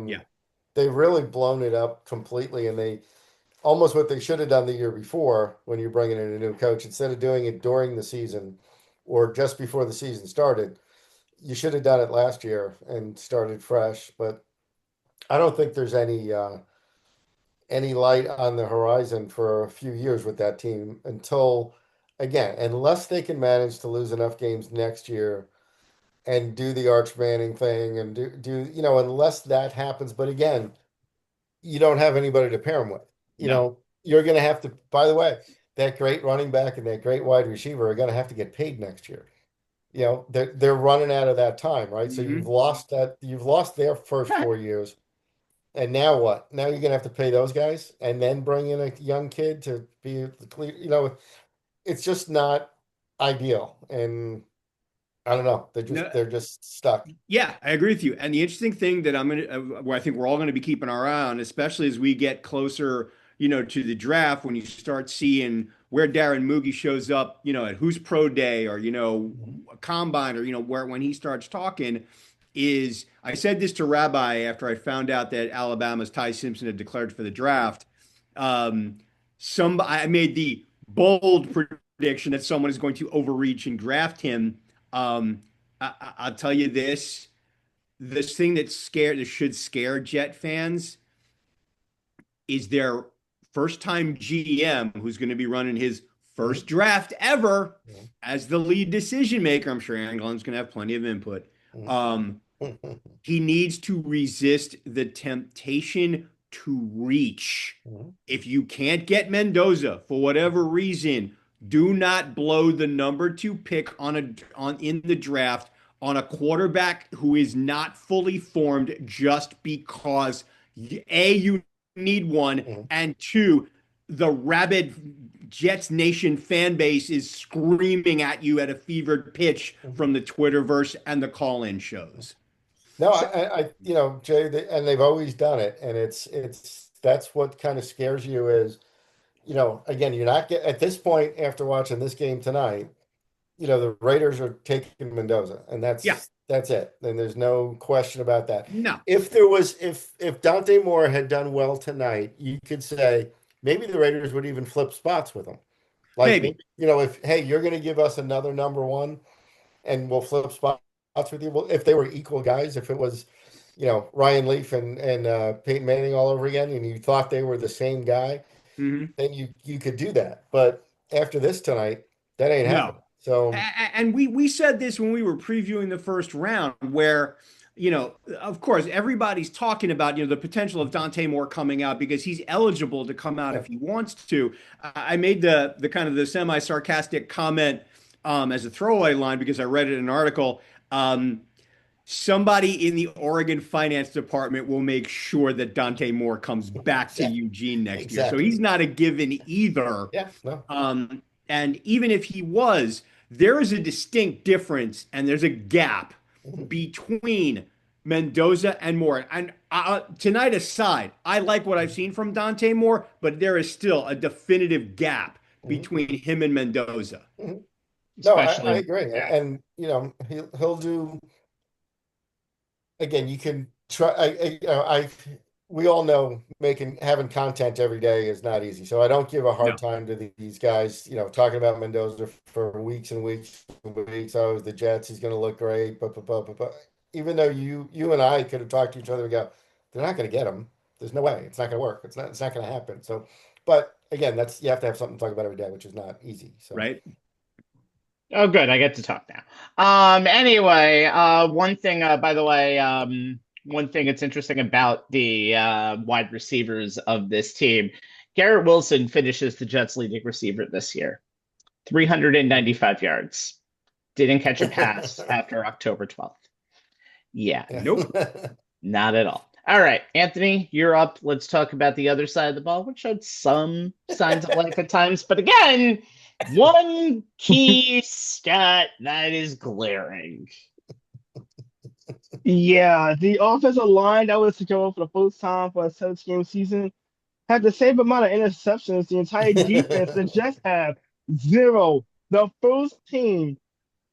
Yeah. They've really blown it up completely, and they almost what they should have done the year before when you're bringing in a new coach, instead of doing it during the season or just before the season started, you should have done it last year and started fresh. But I don't think there's any light on the horizon for a few years with that team until, again, unless they can manage to lose enough games next year and do the Arch Manning thing and unless that happens. But again, you don't have anybody to pair them with. No. You're going to have to, by the way, that great running back and that great wide receiver are going to have to get paid next year. They're running out of that time, right? So Mm-hmm. you've lost their first 4 years. And now what? Now you're gonna have to pay those guys and then bring in a young kid to be the clear, it's just not ideal. And I don't know. No, They're just stuck. yeah, I agree with you. And the interesting thing that where I think we're all gonna be keeping our eye on, especially as we get closer, to the draft, when you start seeing where Darren Moogie shows up, at who's pro day or a combine or where when he starts talking, is I said this to Rabbi after I found out that Alabama's Ty Simpson had declared for the draft. Um, I made the bold prediction that someone is going to overreach and draft him. I'll tell you this thing that should scare Jet fans is their first time GM who's going to be running his first draft ever as the lead decision maker. I'm sure Aaron Glenn's going to have plenty of input. He needs to resist the temptation to reach. If you can't get Mendoza for whatever reason, do not blow the number 2 pick in the draft on a quarterback who is not fully formed just because A, you need one, and 2, the rabid Jets Nation fan base is screaming at you at a fevered pitch from the Twitterverse and the call-in shows. No, Jay, and they've always done it, and that's what kind of scares you is, again, you're not at this point after watching this game tonight, the Raiders are taking Mendoza, and Yeah. that's it. And there's no question about that. No. If Dante Moore had done well tonight, you could say maybe the Raiders would even flip spots with him. Like Maybe. if hey, you're going to give us another number 1, and we'll flip spots with you. Well, if they were equal guys, if it was, Ryan Leaf and Peyton Manning all over again, and you thought they were the same guy, then you could do that. But after this tonight, that ain't No. happening. So, and we said this when we were previewing the first round, where, of course, everybody's talking about, the potential of Dante Moore coming out because he's eligible to come out if he wants to. I made the kind of the semi-sarcastic comment as a throwaway line because I read it in an article. Somebody in the Oregon Finance Department will make sure that Dante Moore comes back to Eugene next year. So he's not a given either. Yeah, no. And even if he was, there is a distinct difference and there's a gap between Mendoza, and Moore. And tonight aside, I like what I've seen from Dante Moore, but there is still a definitive gap between him and Mendoza. No, Especially, I agree. yeah. And, he'll do, again, you can try, we all know having content every day is not easy. So I don't give a No. hard time to these guys, talking about Mendoza for weeks and weeks and weeks. Oh, the Jets, he's going to look great. But even though you and I could have talked to each other and go, they're not going to get him. There's no way. It's not going to work. It's not going to happen. So, but again, you have to have something to talk about every day, which is not easy. So, Right. Oh, good. I get to talk now. Anyway, one thing, by the way, one thing that's interesting about the wide receivers of this team, Garrett Wilson finishes the Jets' leading receiver this year, 395 yards. Didn't catch a pass after October 12th. Yeah, Nope. not at all. All right, Anthony, you're up. Let's talk about the other side of the ball, which showed some signs of life at times. But again, one key stat that is glaring. Yeah, the offensive line that was secured for the first time for a 17-game season had the same amount of interceptions the entire defense. The Jets have 0. The first team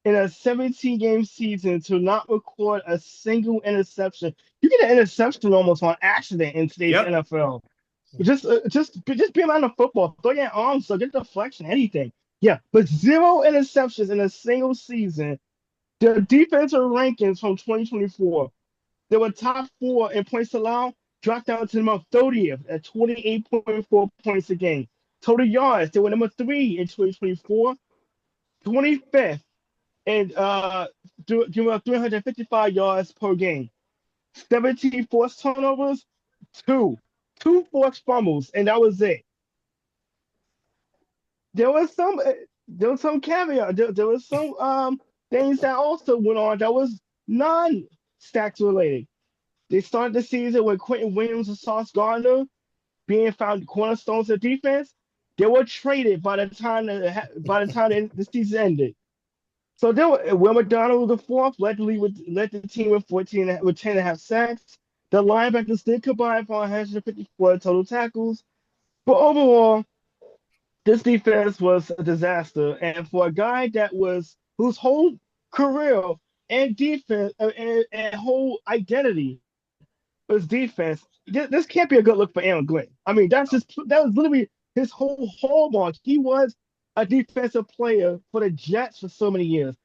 in a 17-game season to not record a single interception. You get an interception almost on accident in today's NFL. Just be around the football, throw your arms, so get deflection, anything. Yeah, but 0 interceptions in a single season. The defensive rankings from 2024, they were top 4 in points allowed, dropped down to number 30th at 28.4 points a game. Total yards, they were number 3 in 2024, 25th, and doing about 355 yards per game. 17 forced turnovers, 2 forced fumbles, and that was it. There was some caveat. There was some things that also went on that was non-stacks related. They started the season with Quentin Williams and Sauce Gardner being found cornerstones of defense. They were traded by the time the season ended. So then Will McDonald the fourth led the team with 10.5 sacks. The linebackers did combine for 154 total tackles, but overall, this defense was a disaster. And for a guy whose whole career and defense and whole identity was defense, this can't be a good look for Aaron Glenn. I mean, that was literally his whole hallmark. He was a defensive player for the Jets for so many years.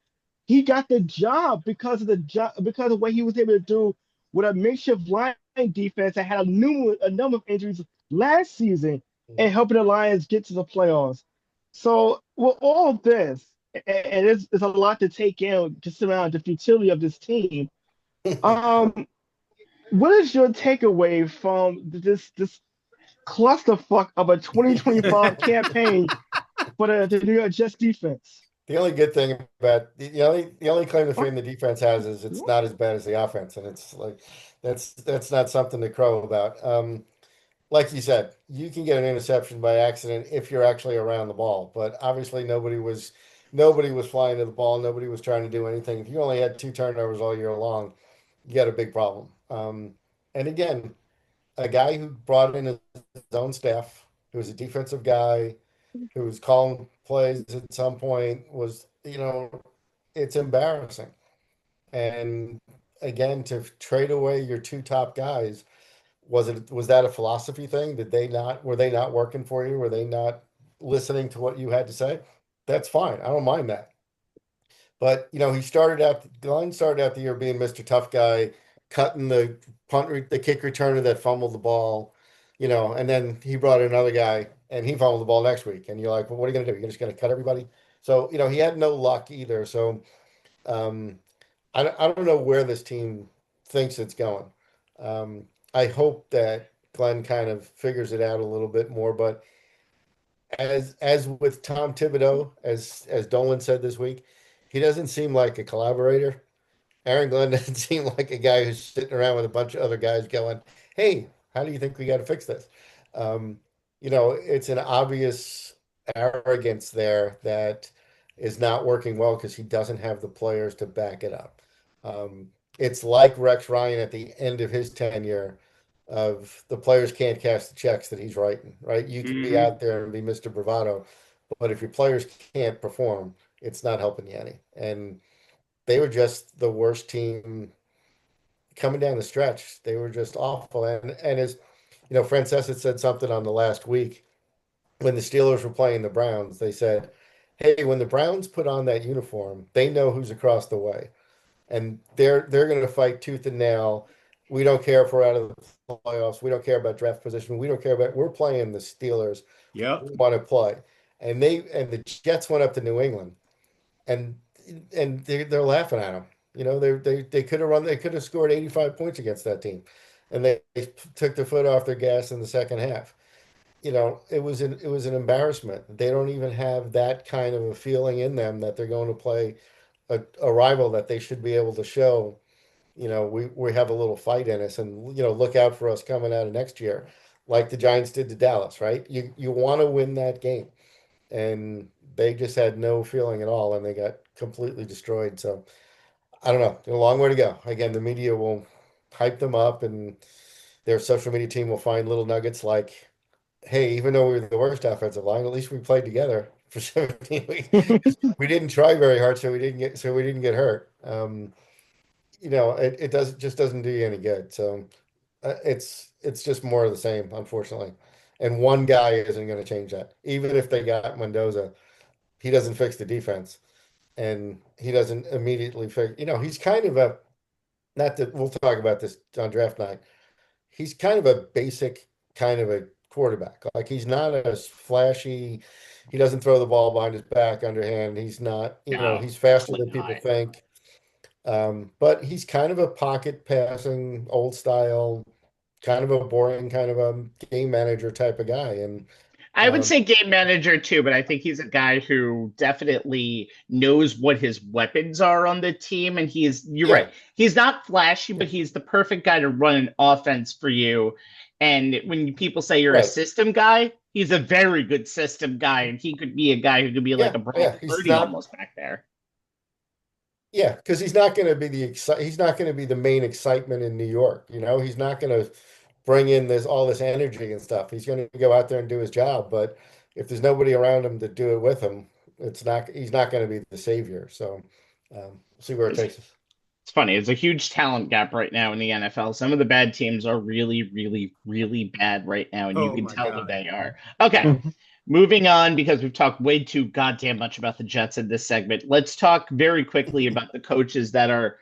He got the job because of what he was able to do with a makeshift line defense that had a number of injuries last season and helping the Lions get to the playoffs. So with all of this, and it's a lot to take in just around the futility of this team. What is your takeaway from this clusterfuck of a 2025 campaign for the New York Jets defense? The only good thing about the only claim to fame the defense has is it's not as bad as the offense, and it's like that's not something to crow about. Like you said, you can get an interception by accident if you're actually around the ball, but obviously nobody was flying to the ball, nobody was trying to do anything. If you only had 2 turnovers all year long, you got a big problem. And again, a guy who brought in his own staff, who was a defensive guy, who was calling plays at some point, was, it's embarrassing. And again, to trade away your 2 top guys, was that a philosophy thing? Were they not working for you? Were they not listening to what you had to say? That's fine. I don't mind that. But, Glenn started out the year being Mr. Tough Guy, cutting the the kick returner that fumbled the ball, and then he brought in another guy and he fumbled the ball next week. And you're like, well, what are you going to do? You're just going to cut everybody? So, he had no luck either. So, I don't know where this team thinks it's going. I hope that Glenn kind of figures it out a little bit more. But as with Tom Thibodeau, as Dolan said this week, he doesn't seem like a collaborator. Aaron Glenn doesn't seem like a guy who's sitting around with a bunch of other guys going, hey, how do you think we got to fix this? It's an obvious arrogance there that is not working well because he doesn't have the players to back it up. it's like Rex Ryan at the end of his tenure of the players can't cash the checks that he's writing, right? You can be out there and be Mr. Bravado, but if your players can't perform, it's not helping you any. And they were just the worst team coming down the stretch. They were just awful. And as Francesa said something on the last week when the Steelers were playing the Browns, they said, hey, when the Browns put on that uniform, they know who's across the way. And they're going to fight tooth and nail. We don't care if we're out of the playoffs. We don't care about draft position. We don't care about. We're playing the Steelers. Yep. We want to play, and the Jets went up to New England, and they're laughing at them. They could have run. They could have scored 85 points against that team, and they took their foot off their gas in the second half. It was an embarrassment. They don't even have that kind of a feeling in them that they're going to play a rival that they should be able to show, we have a little fight in us, and look out for us coming out of next year, like the Giants did to Dallas, right? You want to win that game, and they just had no feeling at all, and they got completely destroyed. So I don't know, a long way to go. Again, the media will hype them up, and their social media team will find little nuggets like, hey, even though we were the worst offensive line, at least we played together for 17 weeks. We didn't try very hard, so we didn't get hurt. It doesn't do you any good. So it's just more of the same, unfortunately. And one guy isn't going to change that. Even if they got Mendoza, he doesn't fix the defense, and he doesn't immediately fix. He's kind of a, not that we'll talk about this on draft night. He's kind of a basic kind of a quarterback. Like, he's not as flashy. He doesn't throw the ball behind his back underhand. He's not, he's faster than people think. But he's kind of a pocket passing, old style, kind of a boring, kind of a game manager type of guy. And I would say game manager too, but I think he's a guy who definitely knows what his weapons are on the team. And you're right. He's not flashy, but he's the perfect guy to run an offense for you. And when people say you're a system guy, he's a very good system guy, and he could be a guy who could be like a Brock Purdy almost back there. Yeah, because he's not going to be the main excitement in New York. He's not going to bring in all this energy and stuff. He's going to go out there and do his job. But if there's nobody around him to do it with him, he's not going to be the savior. So we'll see where it takes us. It's funny. It's a huge talent gap right now in the NFL. Some of the bad teams are really, really, really bad right now, and you can tell that they are. Okay, moving on, because we've talked way too goddamn much about the Jets in this segment. Let's talk very quickly about the coaches that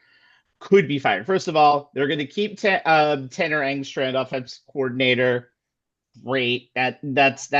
could be fired. First of all, they're going to keep Tanner Engstrand, offensive coordinator. Great. That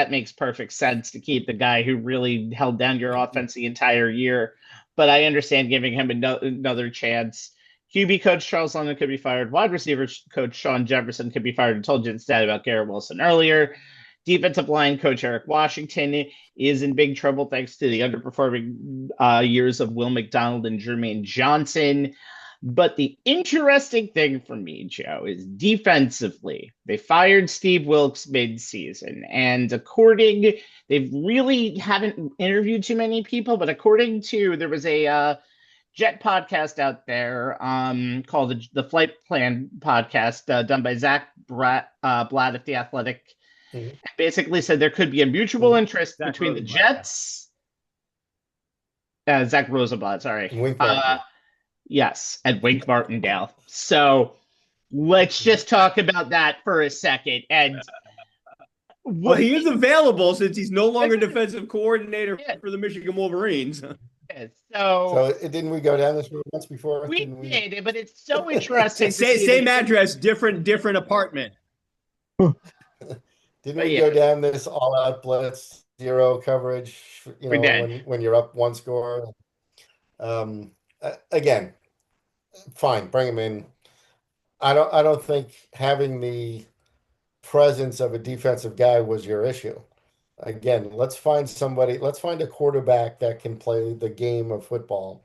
makes perfect sense to keep the guy who really held down your offense the entire year. But I understand giving him another chance. QB coach Charles London could be fired. Wide receiver coach Sean Jefferson could be fired. I told you the stat about Garrett Wilson earlier. Defensive line coach Eric Washington is in big trouble thanks to the underperforming years of Will McDonald and Jermaine Johnson. But the interesting thing for me, Joe, is defensively, they fired Steve Wilkes mid-season. And they really haven't interviewed too many people, but according to, there was a Jet podcast out there called the Flight Plan podcast done by Zach Blatt at The Athletic. Mm-hmm. Basically said there could be a mutual interest between the Jets. Zach Rosenblatt, sorry. Yes, and Wink Martindale. So let's just talk about that for a second. And he is available since he's no longer defensive coordinator for the Michigan Wolverines. So didn't we go down this road once before? We did, but it's so interesting. Same address, different apartment. Didn't we go down this all-out blitz, zero coverage? When you're up one score. Again, fine, bring him in. I don't think having the presence of a defensive guy was your issue. Again, let's find a quarterback that can play the game of football.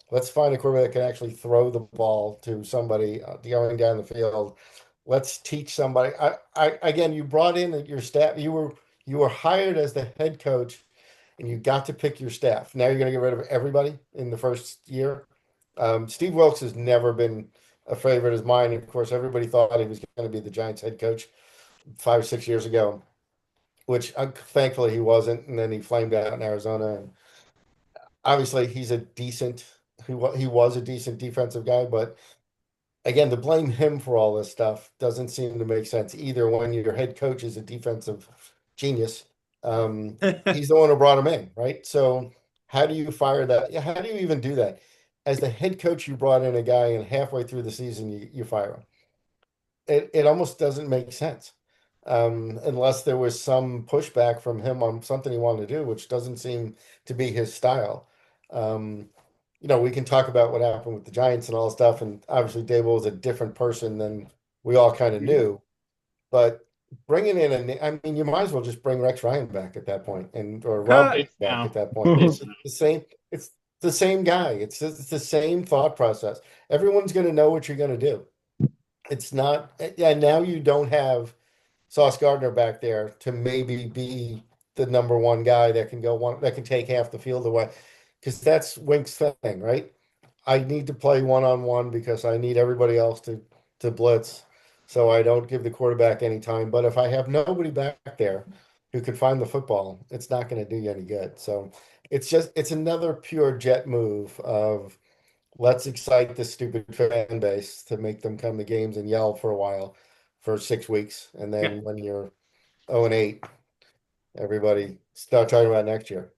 Let's find a quarterback that can actually throw the ball to somebody going down the field. Let's teach somebody. Again, you brought in your staff. You were hired as the head coach, and you got to pick your staff. Now you're going to get rid of everybody in the first year. Steve Wilkes has never been a favorite is mine. Of course, everybody thought he was going to be the Giants head coach 5 or 6 years ago, which thankfully he wasn't. And then he flamed out in Arizona. And obviously, he was a decent defensive guy. But again, to blame him for all this stuff doesn't seem to make sense either when your head coach is a defensive genius. He's the one who brought him in, right? So how do you fire that? How do you even do that? As the head coach, you brought in a guy, and halfway through the season, you fire him. It almost doesn't make sense, unless there was some pushback from him on something he wanted to do, which doesn't seem to be his style. We can talk about what happened with the Giants and all stuff, and obviously Dable was a different person than we all kind of knew. But bringing in I mean, you might as well just bring Rex Ryan back at that point, or Rob back at that point. It's the same. It's the same guy. It's the same thought process. Everyone's going to know what you're going to do. It's not. Yeah, now you don't have Sauce Gardner back there to maybe be the number one guy that can take half the field away, because that's Wink's thing, right? I need to play one-on-one because I need everybody else to blitz, so I don't give the quarterback any time. But if I have nobody back there who could find the football, it's not going to do you any good. So it's another pure Jet move of, let's excite this stupid fan base to make them come to games and yell for a while for 6 weeks. And then when you're 0-8, everybody start talking about next year.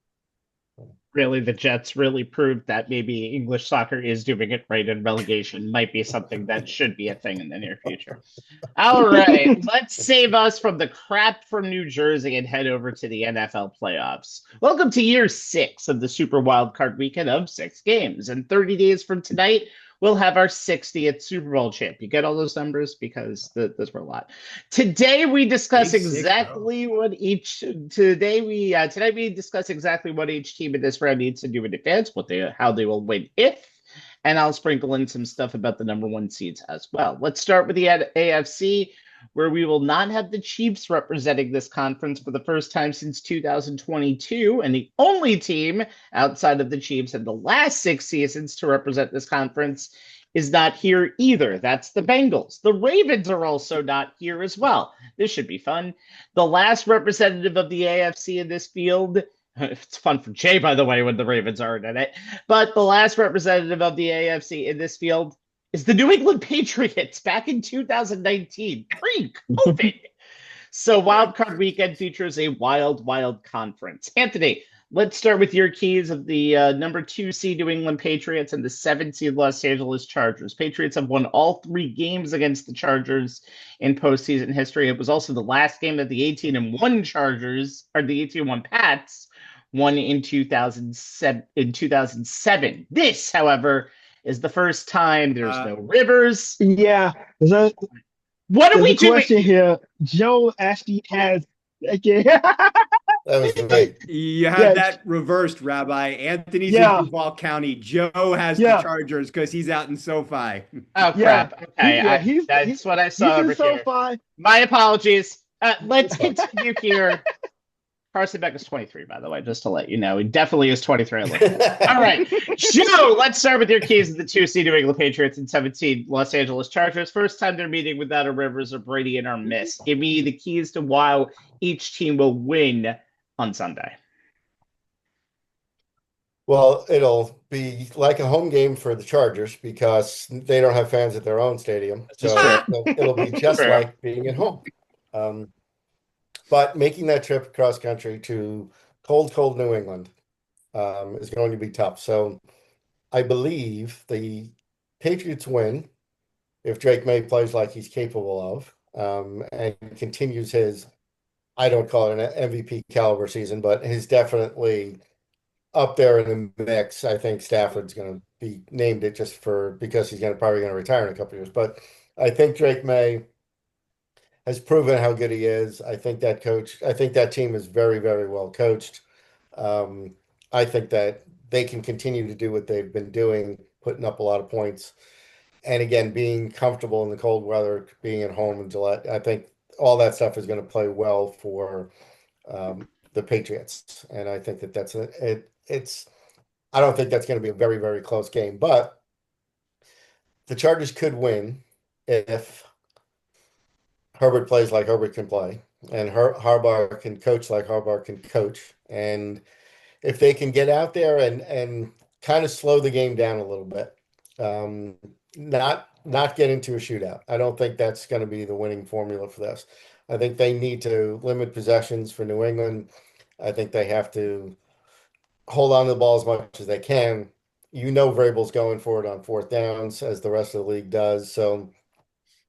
Really, the Jets really proved that maybe English soccer is doing it right, and relegation might be something that should be a thing in the near future. All right, let's save us from the crap from New Jersey and head over to the NFL playoffs. Welcome to year 6 of the Super Wildcard weekend of 6 games. And 30 days from tonight, we'll have our 60th Super Bowl champ. You get all those numbers? Because those were a lot. Tonight we discuss exactly what each team in this round needs to do in advance, how they will win if, and I'll sprinkle in some stuff about the number 1 seeds as well. Let's start with the AFC, where we will not have the Chiefs representing this conference for the first time since 2022, and the only team outside of the Chiefs in the last 6 seasons to represent this conference is not here either. That's the Bengals. The Ravens are also not here as well. This should be fun. The last representative of the AFC in this field, it's fun for Jay, by the way, when the Ravens aren't in it, but the last representative of the AFC in this field is the New England Patriots back in 2019, pre-COVID. So Wildcard Weekend features a wild conference. Anthony, let's start with your keys of the number 2 seed New England Patriots and the 7 seed Los Angeles Chargers. Patriots have won all 3 games against the Chargers in postseason history. It was also the last game that the 18-1 Chargers, or the 18-1 Pats, won in 2007. This, however, is the first time there's no Rivers. Yeah. What are we doing? Question here. Joe actually has. That was great. You have that reversed, Rabbi. Anthony's in Duval County. Joe has the Chargers because he's out in SoFi. Oh, crap. Okay. That's what I saw over here. My apologies. Let's continue here. Carson Beck is 23, by the way, just to let you know. He definitely is 23. All right. Joe, let's start with your keys of the 2 seed New England Patriots and 17 Los Angeles Chargers. First time they're meeting without a Rivers or Brady in our midst. Give me the keys to why each team will win on Sunday. Well, it'll be like a home game for the Chargers because they don't have fans at their own stadium. So it'll be just like being at home. But making that trip across country to cold New England is going to be tough. So I believe the Patriots win if Drake May plays like he's capable of and continues his, I don't call it an MVP caliber season, but he's definitely up there in the mix. I think Stafford's going to be named it just because he's probably going to retire in a couple of years. But I think Drake May has proven how good he is. I think that team is very, very well coached. I think that they can continue to do what they've been doing, putting up a lot of points. And again, being comfortable in the cold weather, being at home in Gillette, I think all that stuff is going to play well for the Patriots. And I think that I don't think that's going to be a very, very close game. But the Chargers could win if Herbert plays like Herbert can play, and Harbaugh can coach like Harbaugh can coach. And if they can get out there and kind of slow the game down a little bit, not get into a shootout. I don't think that's going to be the winning formula for this. I think they need to limit possessions for New England. I think they have to hold on to the ball as much as they can. Vrabel's going for it on fourth downs, as the rest of the league does. So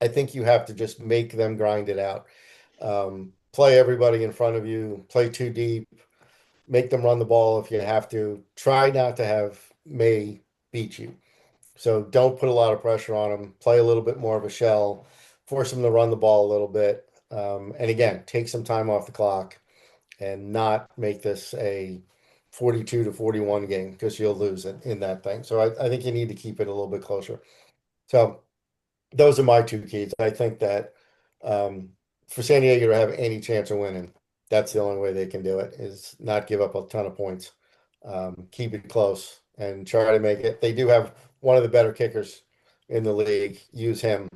I think you have to just make them grind it out. Play everybody in front of you, play too deep, make them run the ball if you have to. Try not to have May beat you. So don't put a lot of pressure on them. Play a little bit more of a shell, force them to run the ball a little bit. And again, take some time off the clock and not make this a 42-41 game, because you'll lose it in that thing. So I think you need to keep it a little bit closer. So those are my two keys. I think that for San Diego to have any chance of winning, that's the only way they can do it, is not give up a ton of points. Keep it close and try to make it. They do have one of the better kickers in the league. Use him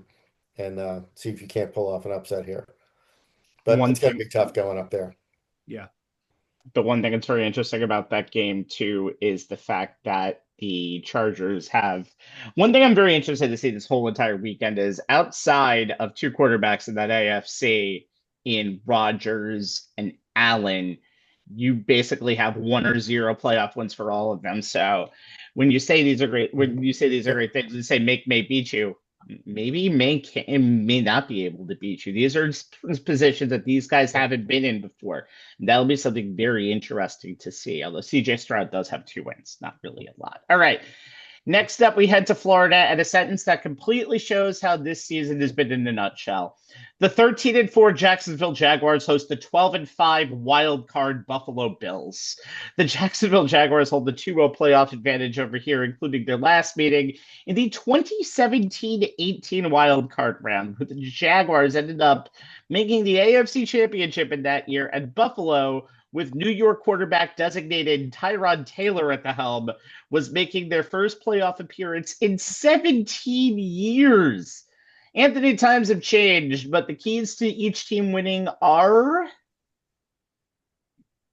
and see if you can't pull off an upset here. But it's going to be tough going up there. Yeah. The one thing that's very interesting about that game, too, is the fact that the Chargers have one thing I'm very interested to see this whole entire weekend is, outside of two quarterbacks in that AFC in Rodgers and Allen, you basically have 1 or 0 playoff wins for all of them. So when you say these are great things, and say make May beat you, maybe may not be able to beat you. These are positions that these guys haven't been in before. That'll be something very interesting to see. Although CJ Stroud does have 2 wins, not really a lot. All right. Next up, we head to Florida, and a sentence that completely shows how this season has been in a nutshell. The 13-4 Jacksonville Jaguars host the 12-5 wild card Buffalo Bills. The Jacksonville Jaguars hold the 2-0 playoff advantage over here, including their last meeting in the 2017-18 wild card round, where the Jaguars ended up making the AFC Championship in that year, and Buffalo, with New York quarterback designated Tyrod Taylor at the helm, was making their first playoff appearance in 17 years. Anthony, times have changed, but the keys to each team winning are...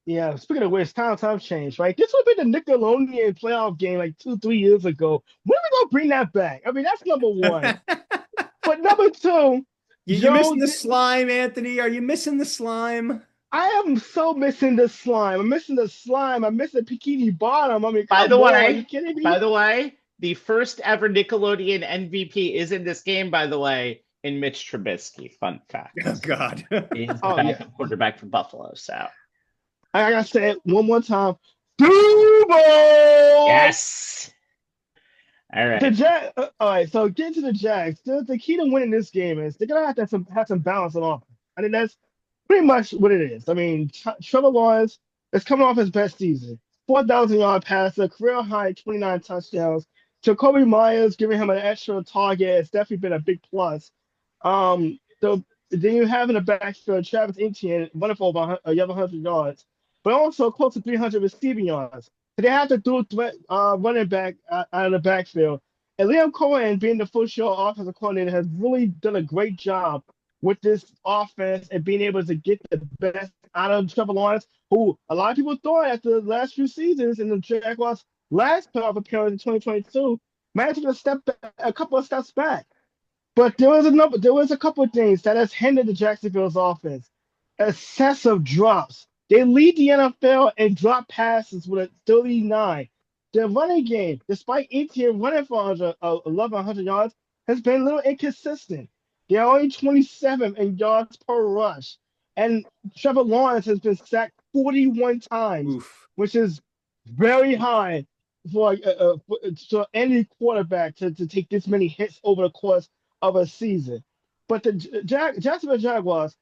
Yeah, speaking of which, times have changed, right? This would have been the Nickelodeon playoff game like 2-3 years ago. When are we going to bring that back? I mean, that's number one. But number two... You're missing the slime, Anthony. Are you missing the slime? I am so missing the slime. I'm missing the slime. I'm missing Bikini Bottom. I mean, By the way, are you kidding me? By the way, the first ever Nickelodeon MVP is in this game, by the way, in Mitch Trubisky. Fun fact. Oh, God. He's the backup quarterback for Buffalo, so. I gotta say it one more time. Duval! Yes! All right. All right, so getting to the Jags, the key to winning this game is they're gonna have to have some balance on offense. I think that's pretty much what it is. I mean, Trevor Lawrence is coming off his best season. 4,000-yard passer, career high 29 touchdowns. Jacoby Myers giving him an extra target has definitely been a big plus. Then you have in the backfield Travis Etienne running for over 1,100 yards, but also close to 300 receiving yards. So they have to do threat running back out of the backfield. And Liam Cohen, being the full-show offensive coordinator, has really done a great job with this offense and being able to get the best out of Trevor Lawrence, who a lot of people thought after the last few seasons in the Jaguars' last playoff appearance in 2022 might take a couple of steps back. But there was a couple of things that has hindered the Jacksonville's offense. Excessive drops. They lead the NFL in drop passes with a 39. Their running game, despite Etienne running for 1,100 yards, has been a little inconsistent. They're only 27th in yards per rush. And Trevor Lawrence has been sacked 41 times, which is very high for any quarterback to take this many hits over the course of a season. But the Jacksonville Jaguars,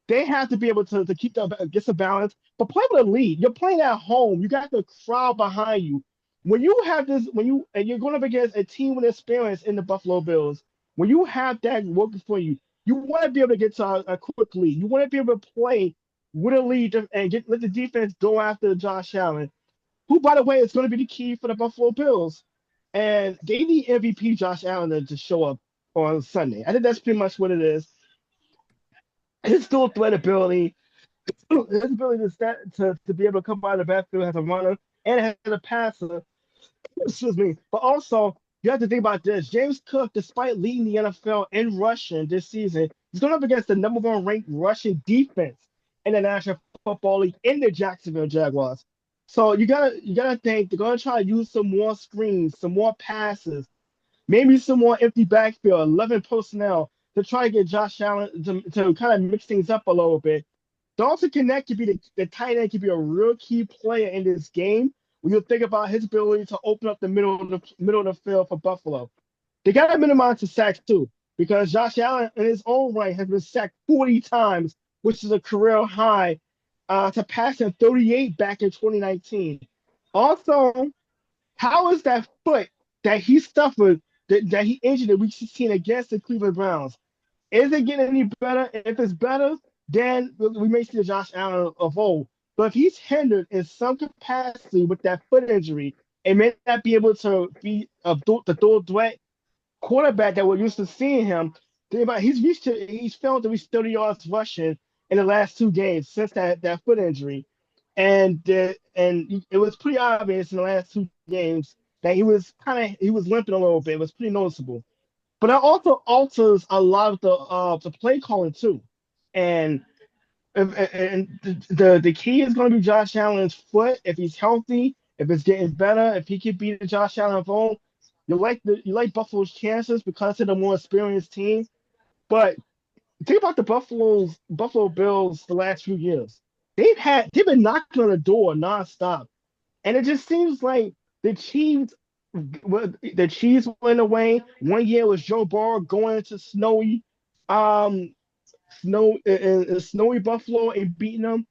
they have to be able to get some balance, but play with a lead. You're playing at home. You got the crowd behind you. When you have this, and you're going up against a team with experience in the Buffalo Bills, when you have that working for you, you want to be able to get to a quick lead. You want to be able to play with a lead and let the defense go after Josh Allen, who, by the way, is going to be the key for the Buffalo Bills. And they need MVP Josh Allen to show up on Sunday. I think that's pretty much what it is. His dual threat ability, his ability to be able to come out of the backfield as a runner and as a passer. Excuse me. But also, you have to think about this. James Cook, despite leading the NFL in rushing this season, he's going up against the number one ranked rushing defense in the National Football League in the Jacksonville Jaguars. So you gotta think they're gonna try to use some more screens, some more passes, maybe some more empty backfield, 11 personnel to try to get Josh Allen to kind of mix things up a little bit. Dalton Connect could be the tight end could be a real key player in this game when you think about his ability to open up the middle of the field for Buffalo. They got to minimize the sacks too, because Josh Allen in his own right has been sacked 40 times, which is a career high, to passing 38 back in 2019. Also, how is that foot that he suffered, that he injured in Week 16 against the Cleveland Browns? Is it getting any better? If it's better, then we may see the Josh Allen of old. But if he's hindered in some capacity with that foot injury and may not be able to be the dual threat quarterback that we're used to seeing him, he's failed to reach 30 yards rushing in the last 2 games since that foot injury. And it was pretty obvious in the last 2 games that he was limping a little bit. It was pretty noticeable. But that also alters a lot of the play calling too. And the key is going to be Josh Allen's foot. If he's healthy, if it's getting better, if he can beat the Josh Allen of old, you like Buffalo's chances because they're the more experienced team. But think about the Buffalo Bills the last few years. They've been knocking on the door nonstop, and it just seems like the Chiefs went away. One year was Joe Burrow going into snowy Buffalo and beating them.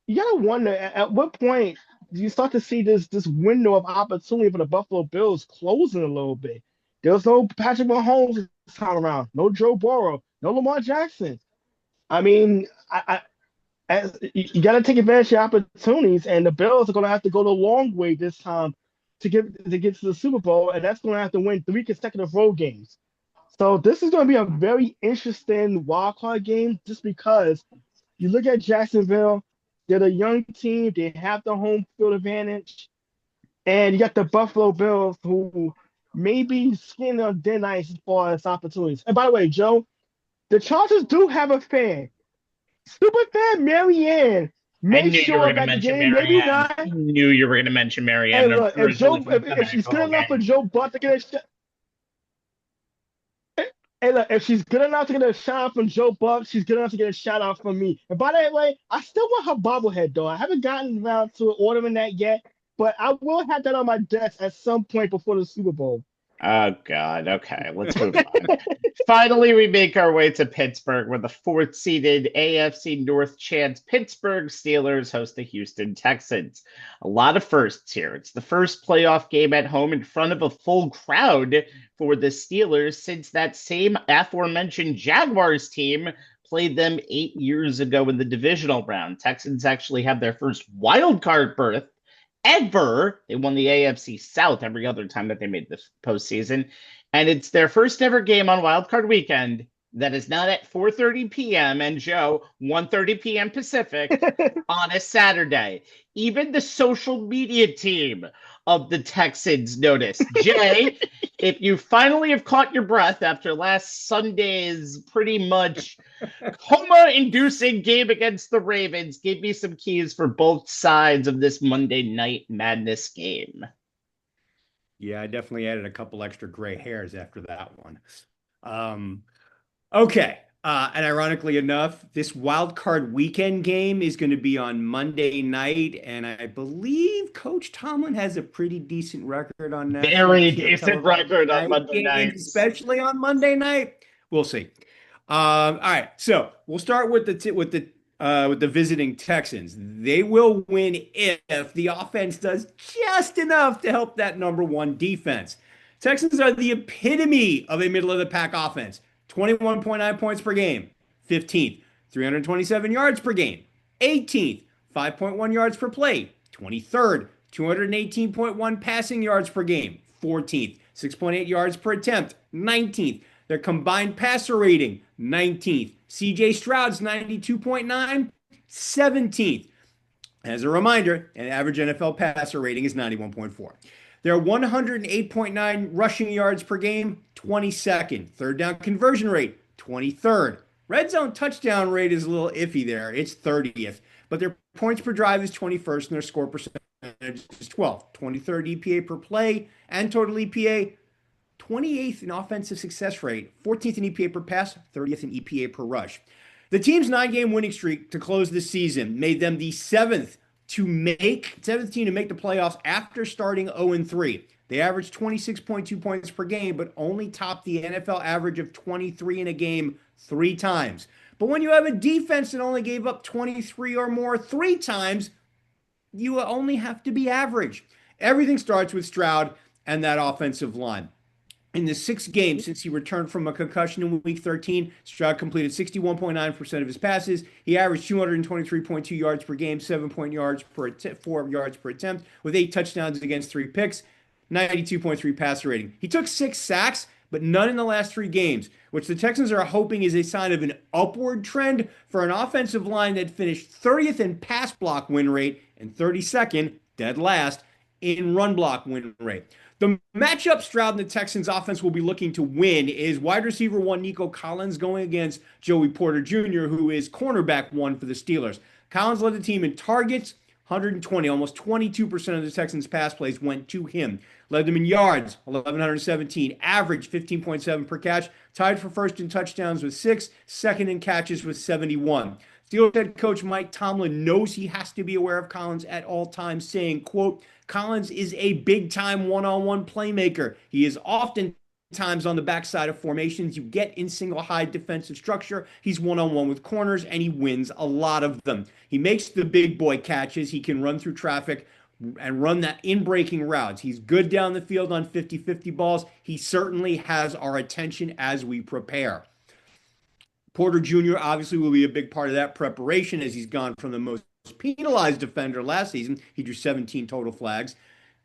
You gotta wonder at what point do you start to see this window of opportunity for the Buffalo Bills closing a little bit. There was no Patrick Mahomes this time around, no Joe Burrow, no Lamar Jackson. I mean, you got to take advantage of your opportunities, and the Bills are going to have to go the long way this time to get to the Super Bowl, and that's going to have to win 3 consecutive road games. So this is going to be a very interesting wild card game, just because you look at Jacksonville, they're a young team, they have the home field advantage, and you got the Buffalo Bills who may be skinning on thin ice as far as opportunities. And by the way, Joe, the Chargers do have a fan. Superfan Marianne. Make sure that the game, maybe not. I knew you were going to mention Marianne. Hey, look, if she's good enough for Joe Buck to get a shot. Hey, look, if she's good enough to get a shout out from Joe Buck, she's good enough to get a shout out from me. And by the way, I still want her bobblehead, though. I haven't gotten around to ordering that yet, but I will have that on my desk at some point before the Super Bowl. Oh, God. Okay, let's move on. Finally, we make our way to Pittsburgh, where the 4th-seeded AFC North champs Pittsburgh Steelers host the Houston Texans. A lot of firsts here. It's the first playoff game at home in front of a full crowd for the Steelers since that same aforementioned Jaguars team played them 8 years ago in the divisional round. Texans actually have their first wild card berth ever. They won the AFC South every other time that they made the postseason. And it's their first ever game on Wild Card Weekend that is not at 4:30 p.m. and Joe, 1:30 p.m. Pacific on a Saturday. Even the social media team of the Texans noticed. Jay, if you finally have caught your breath after last Sunday's pretty much coma-inducing game against the Ravens, give me some keys for both sides of this Monday Night Madness game. Yeah, I definitely added a couple extra gray hairs after that one. Okay. And ironically enough, this wild card weekend game is going to be on Monday night, and I believe Coach Tomlin has a pretty decent record on that. Very decent record on Monday night, especially on Monday night. We'll see. All right, so we'll start with the visiting Texans. They will win if the offense does just enough to help that number one defense. Texans are the epitome of a middle-of-the-pack offense. 21.9 points per game, 15th, 327 yards per game, 18th, 5.1 yards per play, 23rd, 218.1 passing yards per game, 14th. 6.8 yards per attempt, 19th. Their combined passer rating, 19th. CJ Stroud's 92.9, 17th. As a reminder, an average NFL passer rating is 91.4. Their 108.9 rushing yards per game, 22nd. Third down conversion rate, 23rd. Red zone touchdown rate is a little iffy there. It's 30th. But their points per drive is 21st, and their score percentage is 12th. 23rd EPA per play and total EPA, 28th in offensive success rate, 14th in EPA per pass, 30th in EPA per rush. The team's 9-game winning streak to close the season made them the seventh team to make the playoffs after starting 0-3. They averaged 26.2 points per game, but only topped the NFL average of 23 in a game 3 times. But when you have a defense that only gave up 23 or more 3 times, you only have to be average. Everything starts with Stroud and that offensive line. In the 6 games since he returned from a concussion in Week 13, Stroud completed 61.9% of his passes. He averaged 223.2 yards per game, 4 yards per attempt, with 8 touchdowns against 3 picks, 92.3 passer rating. He took 6 sacks, but none in the last 3 games, which the Texans are hoping is a sign of an upward trend for an offensive line that finished 30th in pass block win rate and 32nd, dead last, in run block win rate. The matchup Stroud and the Texans offense will be looking to win is wide receiver 1 Nico Collins going against Joey Porter Jr., who is cornerback 1 for the Steelers. Collins led the team in targets, 120, almost 22% of the Texans' pass plays went to him. Led them in yards, 1,117, average 15.7 per catch, tied for first in touchdowns with 6, second in catches with 71. Steelers head coach Mike Tomlin knows he has to be aware of Collins at all times, saying, quote, Collins is a big-time one-on-one playmaker. He is oftentimes on the backside of formations you get in single high defensive structure. He's one-on-one with corners, and he wins a lot of them. He makes the big boy catches. He can run through traffic and run that in-breaking routes. He's good down the field on 50-50 balls. He certainly has our attention as we prepare. Porter Jr. obviously will be a big part of that preparation as he's gone from the most penalized defender last season. He drew 17 total flags.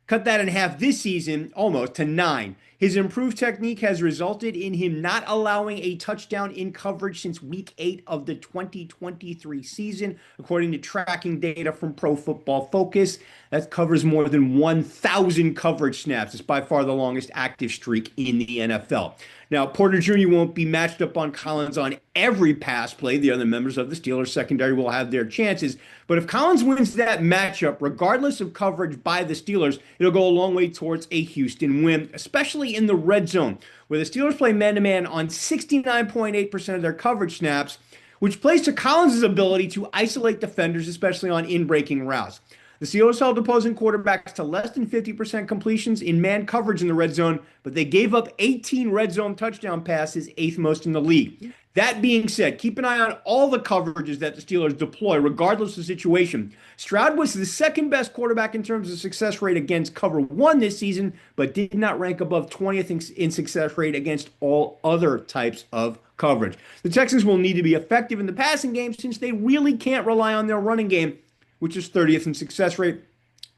Cut that in half this season, almost, to 9. His improved technique has resulted in him not allowing a touchdown in coverage since Week 8 of the 2023 season, according to tracking data from Pro Football Focus. That covers more than 1,000 coverage snaps. It's by far the longest active streak in the NFL. Now, Porter Jr. won't be matched up on Collins on every pass play. The other members of the Steelers secondary will have their chances. But if Collins wins that matchup, regardless of coverage by the Steelers, it'll go a long way towards a Houston win, especially in the red zone, where the Steelers play man-to-man on 69.8% of their coverage snaps, which plays to Collins' ability to isolate defenders, especially on in-breaking routes. The Steelers held opposing quarterbacks to less than 50% completions in man coverage in the red zone, but they gave up 18 red zone touchdown passes, 8th most in the league. That being said, keep an eye on all the coverages that the Steelers deploy, regardless of the situation. Stroud was the second best quarterback in terms of success rate against cover 1 this season, but did not rank above 20th in success rate against all other types of coverage. The Texans will need to be effective in the passing game since they really can't rely on their running game, which is 30th in success rate,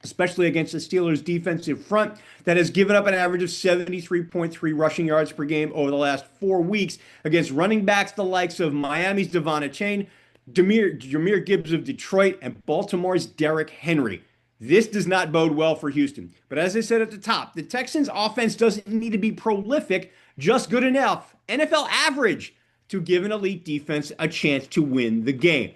especially against the Steelers' defensive front that has given up an average of 73.3 rushing yards per game over the last 4 weeks against running backs the likes of Miami's Devon Achane, Jahmyr Gibbs of Detroit, and Baltimore's Derrick Henry. This does not bode well for Houston. But as I said at the top, the Texans' offense doesn't need to be prolific, just good enough, NFL average, to give an elite defense a chance to win the game.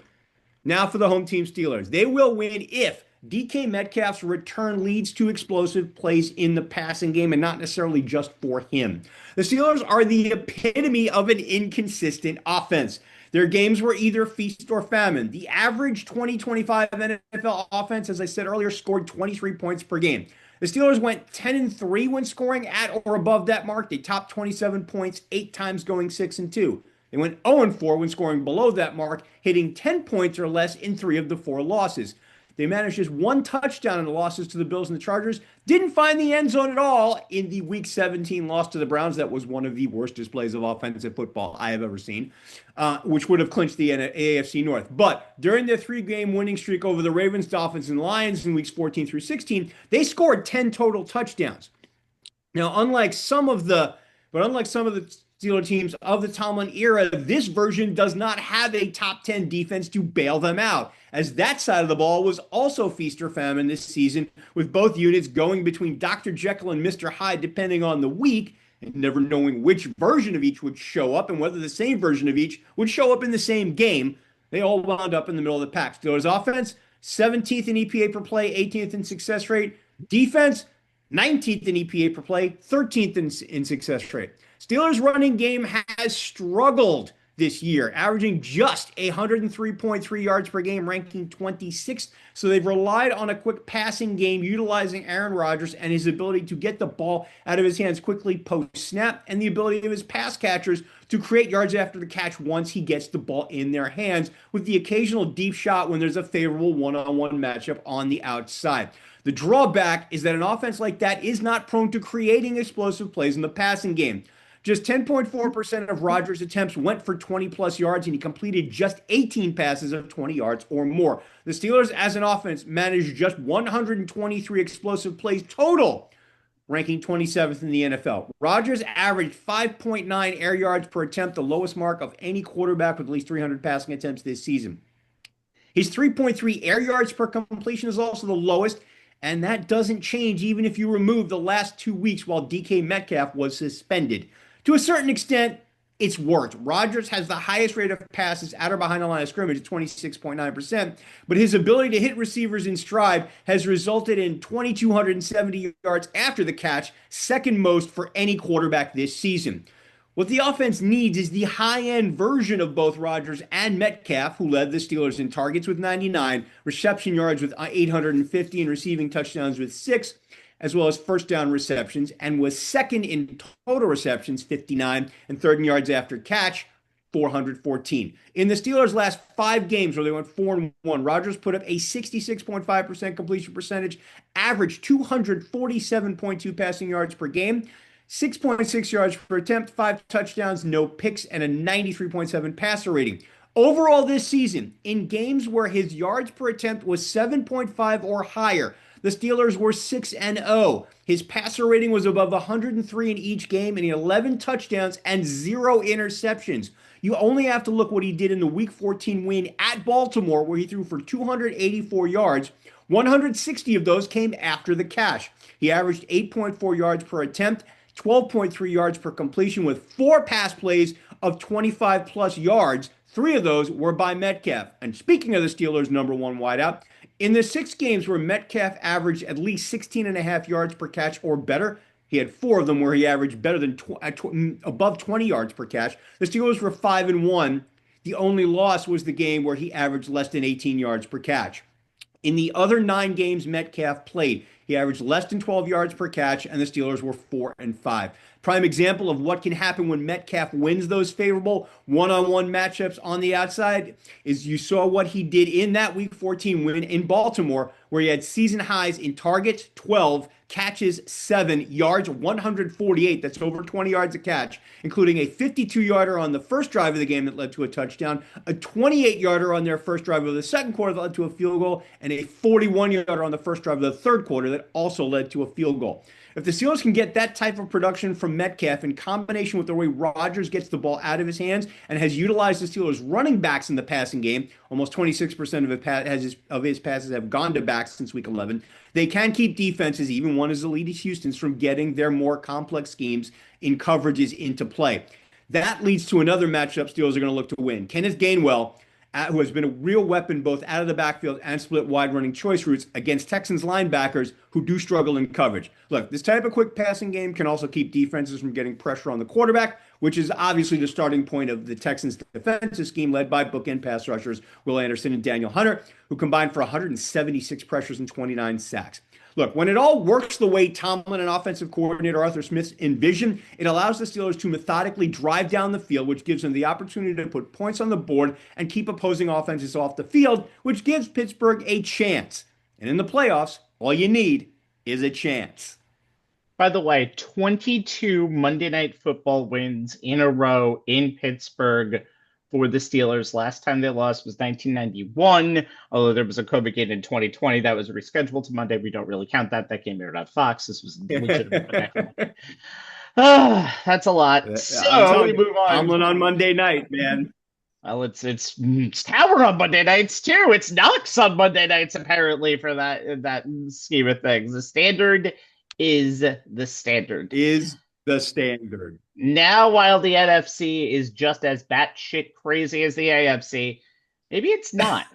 Now for the home team Steelers. They will win if DK Metcalf's return leads to explosive plays in the passing game and not necessarily just for him. The Steelers are the epitome of an inconsistent offense. Their games were either feast or famine. The average 2025 NFL offense, as I said earlier, scored 23 points per game. The Steelers went 10-3 when scoring at or above that mark. They topped 27 points 8 times, going 6-2. They went 0-4 when scoring below that mark, hitting 10 points or less in 3 of the 4 losses. They managed just 1 touchdown in the losses to the Bills and the Chargers. Didn't find the end zone at all in the Week 17 loss to the Browns. That was one of the worst displays of offensive football I have ever seen, which would have clinched the AFC North. But during their 3-game winning streak over the Ravens, Dolphins, and Lions in Weeks 14 through 16, they scored 10 total touchdowns. Now, unlike some of the Steelers teams of the Tomlin era, this version does not have a top 10 defense to bail them out, as that side of the ball was also feast or famine this season, with both units going between Dr. Jekyll and Mr. Hyde depending on the week, and never knowing which version of each would show up and whether the same version of each would show up in the same game. They all wound up in the middle of the pack. Steelers offense, 17th in EPA per play, 18th in success rate. Defense, 19th in EPA per play, 13th in success rate. Steelers' running game has struggled this year, averaging just 103.3 yards per game, ranking 26th. So they've relied on a quick passing game, utilizing Aaron Rodgers and his ability to get the ball out of his hands quickly post-snap, and the ability of his pass catchers to create yards after the catch once he gets the ball in their hands, with the occasional deep shot when there's a favorable one-on-one matchup on the outside. The drawback is that an offense like that is not prone to creating explosive plays in the passing game. Just 10.4% of Rodgers' attempts went for 20-plus yards, and he completed just 18 passes of 20 yards or more. The Steelers, as an offense, managed just 123 explosive plays total, ranking 27th in the NFL. Rodgers averaged 5.9 air yards per attempt, the lowest mark of any quarterback with at least 300 passing attempts this season. His 3.3 air yards per completion is also the lowest, and that doesn't change even if you remove the last 2 weeks while DK Metcalf was suspended. To a certain extent, it's worked. Rodgers has the highest rate of passes at or behind the line of scrimmage at 26.9%, but his ability to hit receivers in stride has resulted in 2,270 yards after the catch, second most for any quarterback this season. What the offense needs is the high-end version of both Rodgers and Metcalf, who led the Steelers in targets with 99, reception yards with 850, and receiving touchdowns with 6, as well as first down receptions, and was second in total receptions, 59, and third in yards after catch, 414. In the Steelers' last 5 games where they went 4-1, Rodgers put up a 66.5% completion percentage, averaged 247.2 passing yards per game, 6.6 yards per attempt, 5 touchdowns, no picks, and a 93.7 passer rating. Overall this season, in games where his yards per attempt was 7.5 or higher, the Steelers were 6-0. His passer rating was above 103 in each game, and he had 11 touchdowns and 0 interceptions. You only have to look what he did in the Week 14 win at Baltimore, where he threw for 284 yards. 160 of those came after the catch. He averaged 8.4 yards per attempt, 12.3 yards per completion, with 4 pass plays of 25-plus yards. 3 of those were by Metcalf. And speaking of the Steelers' number 1 wideout, in the 6 games where Metcalf averaged at least 16.5 yards per catch or better, he had 4 of them where he averaged better than above 20 yards per catch. The Steelers were 5-1. The only loss was the game where he averaged less than 18 yards per catch. In the other 9 games Metcalf played, he averaged less than 12 yards per catch, and the Steelers were 4-5. Prime example of what can happen when Metcalf wins those favorable one-on-one matchups on the outside is you saw what he did in that Week 14 win in Baltimore, where he had season highs in targets, 12, catches, 7, yards, 148. That's over 20 yards a catch, including a 52-yarder on the first drive of the game that led to a touchdown, a 28-yarder on their first drive of the second quarter that led to a field goal, and a 41-yarder on the first drive of the third quarter that also led to a field goal. If the Steelers can get that type of production from Metcalf in combination with the way Rodgers gets the ball out of his hands and has utilized the Steelers' running backs in the passing game, almost 26% of his passes have gone to backs since Week 11, they can keep defenses, even one as elite as Houston's, from getting their more complex schemes in coverages into play. That leads to another matchup Steelers are going to look to win. Kenneth Gainwell, who has been a real weapon both out of the backfield and split wide running choice routes against Texans linebackers who do struggle in coverage. Look, this type of quick passing game can also keep defenses from getting pressure on the quarterback, which is obviously the starting point of the Texans' defensive scheme led by bookend pass rushers Will Anderson and Daniel Hunter, who combined for 176 pressures and 29 sacks. Look, when it all works the way Tomlin and offensive coordinator Arthur Smith envision, it allows the Steelers to methodically drive down the field, which gives them the opportunity to put points on the board and keep opposing offenses off the field, which gives Pittsburgh a chance. And in the playoffs, all you need is a chance. By the way, 22 Monday Night Football wins in a row in Pittsburgh for the Steelers. Last time they lost was 1991, although there was a COVID game in 2020 that was rescheduled to Monday. We don't really count that. That game aired on Fox. This was legitimate. That's a lot. So we move on. Tomlin on Monday night, man. Well, it's Tower on Monday nights too. It's Knox on Monday nights apparently for that scheme of things. The standard is the standard. Now, while the NFC is just as batshit crazy as the AFC, maybe it's not.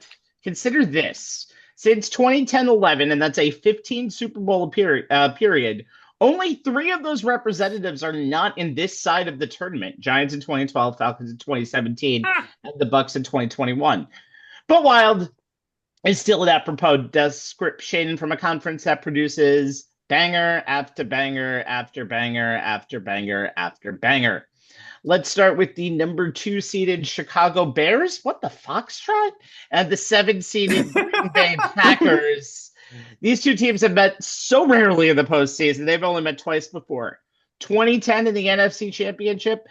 Consider this. Since 2010-11, and that's a 15 Super Bowl period, only 3 of those representatives are not in this side of the tournament. Giants in 2012, Falcons in 2017, and the Bucks in 2021. But Wild is still an apropos description from a conference that produces banger after banger after banger after banger after banger. Let's start with the number 2 seeded Chicago Bears. What the Foxtrot? And the 7 seeded Green Bay Packers. These two teams have met so rarely in the postseason. They've only met twice before. 2010 in the NFC Championship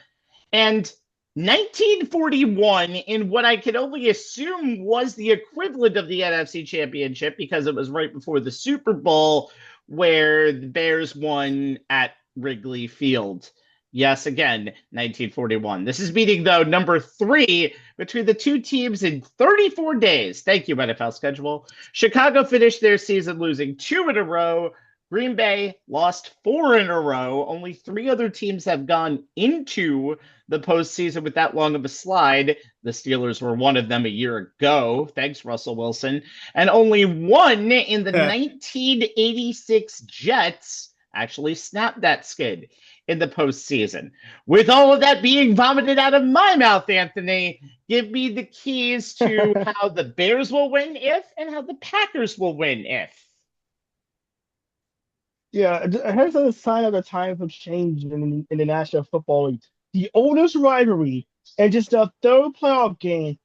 and 1941 in what I can only assume was the equivalent of the NFC Championship because it was right before the Super Bowl where the Bears won at Wrigley Field. Yes, again, 1941. This is meeting, though, number 3 between the two teams in 34 days. Thank you, NFL schedule. Chicago finished their season losing 2 in a row. Green Bay lost 4 in a row. Only 3 other teams have gone into the postseason with that long of a slide. The Steelers were one of them a year ago. Thanks, Russell Wilson. And only 1 in the 1986 Jets actually snapped that skid in the postseason. With all of that being vomited out of my mouth, Anthony, give me the keys to how the Bears will win if and how the Packers will win if. Yeah, here's a sign of the times of change in the National Football League. The oldest rivalry and just the 3rd playoff game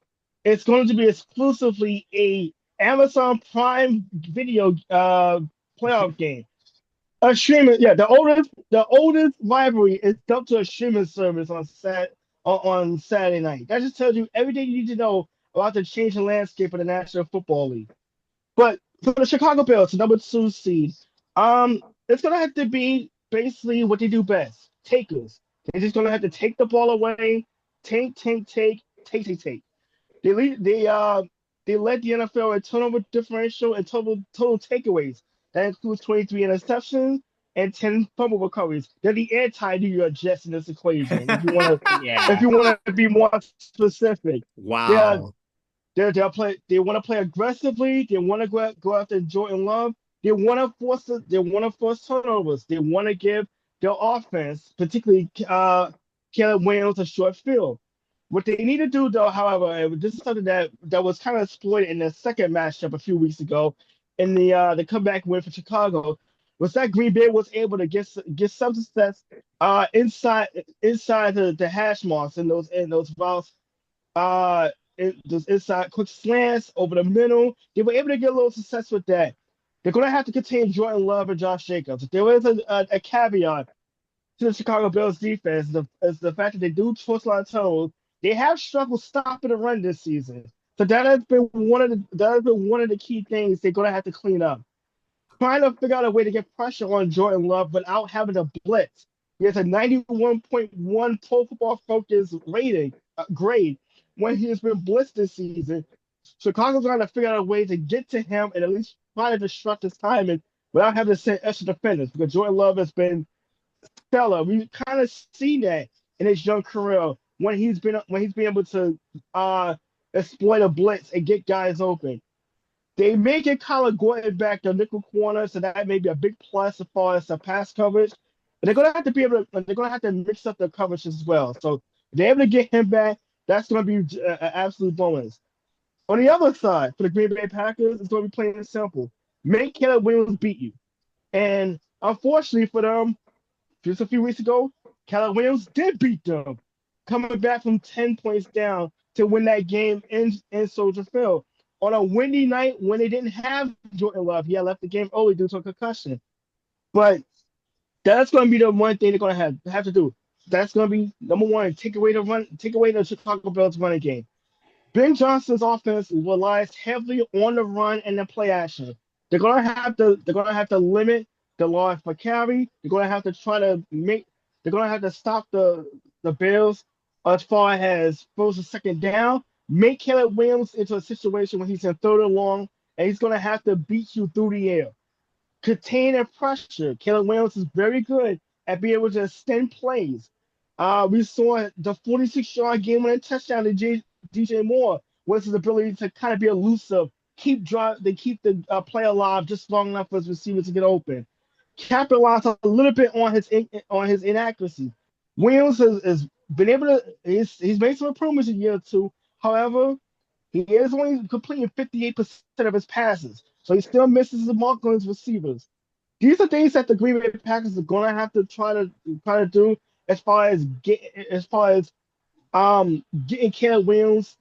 is going to be exclusively a Amazon Prime Video playoff game. A streaming, yeah, the oldest rivalry is dumped to a streaming service on Saturday night. That just tells you everything you need to know about the changing landscape of the National Football League. But for the Chicago Bears, the number 2 seed, it's gonna have to be basically what they do best: takers. They're just gonna have to take the ball away, take. They led the NFL in turnover differential and total takeaways. That includes 23 interceptions and 10 fumble recoveries. They're the anti-New York Jets in this equation. If you want to be more specific. Wow. They want to play aggressively. They want to go after Jordan Love. They want to force turnovers. They want to give their offense, particularly Caleb Williams, a short field. What they need to do, though, however, this is something that was kind of exploited in the second matchup a few weeks ago in the comeback win for Chicago, was that Green Bay was able to get some success inside the hash marks in those routes, those inside quick slants over the middle. They were able to get a little success with that. They're going to have to contain Jordan Love and Josh Jacobs. There is a caveat to the Chicago Bears defense is the fact that they do force a lot of turnovers. They have struggled stopping the run this season. So that has been one of the key things they're going to have to clean up. Trying to figure out a way to get pressure on Jordan Love without having to blitz. He has a 91.1 Pro Football Focus rating grade when he has been blitzed this season. Chicago's going to figure out a way to get to him and at least try to disrupt his timing without having to send extra defenders, because Jordan Love has been stellar. We've kind of seen that in his young career when he's been able to exploit a blitz and get guys open. They may get Kyler Gordon back to nickel corner, so that may be a big plus as far as the pass coverage. But they're gonna have to mix up their coverage as well. So if they're able to get him back, that's gonna be an absolute bonus. On the other side, for the Green Bay Packers, it's gonna be plain and simple. Make Caleb Williams beat you. And unfortunately for them, just a few weeks ago, Caleb Williams did beat them, coming back from 10 points down to win that game in Soldier Field. On a windy night when they didn't have Jordan Love, he had left the game early due to a concussion. But that's going to be the one thing they're going to have to do. that's going to be number one. Take away the Chicago Bears running game. Ben Johnson's offense relies heavily on the run and the play action. They're gonna have to limit the yards per carry. They're gonna have to stop the Bills as far as first and second down. Make Caleb Williams into a situation where he's in third and long, and he's gonna have to beat you through the air. Contain and pressure. Caleb Williams is very good at being able to extend plays. We saw the 46-yard game-winning touchdown to DJ Moore was his ability to kind of be elusive, keep the play alive just long enough for his receivers to get open. Capitalize a little bit on his inaccuracy. Williams has been able to. He's made some improvements a year or two. However, he is only completing 58% of his passes, so he still misses the mark on his receivers. These are things that the Green Bay Packers are going to have to try to do as far as getting Caleb Williams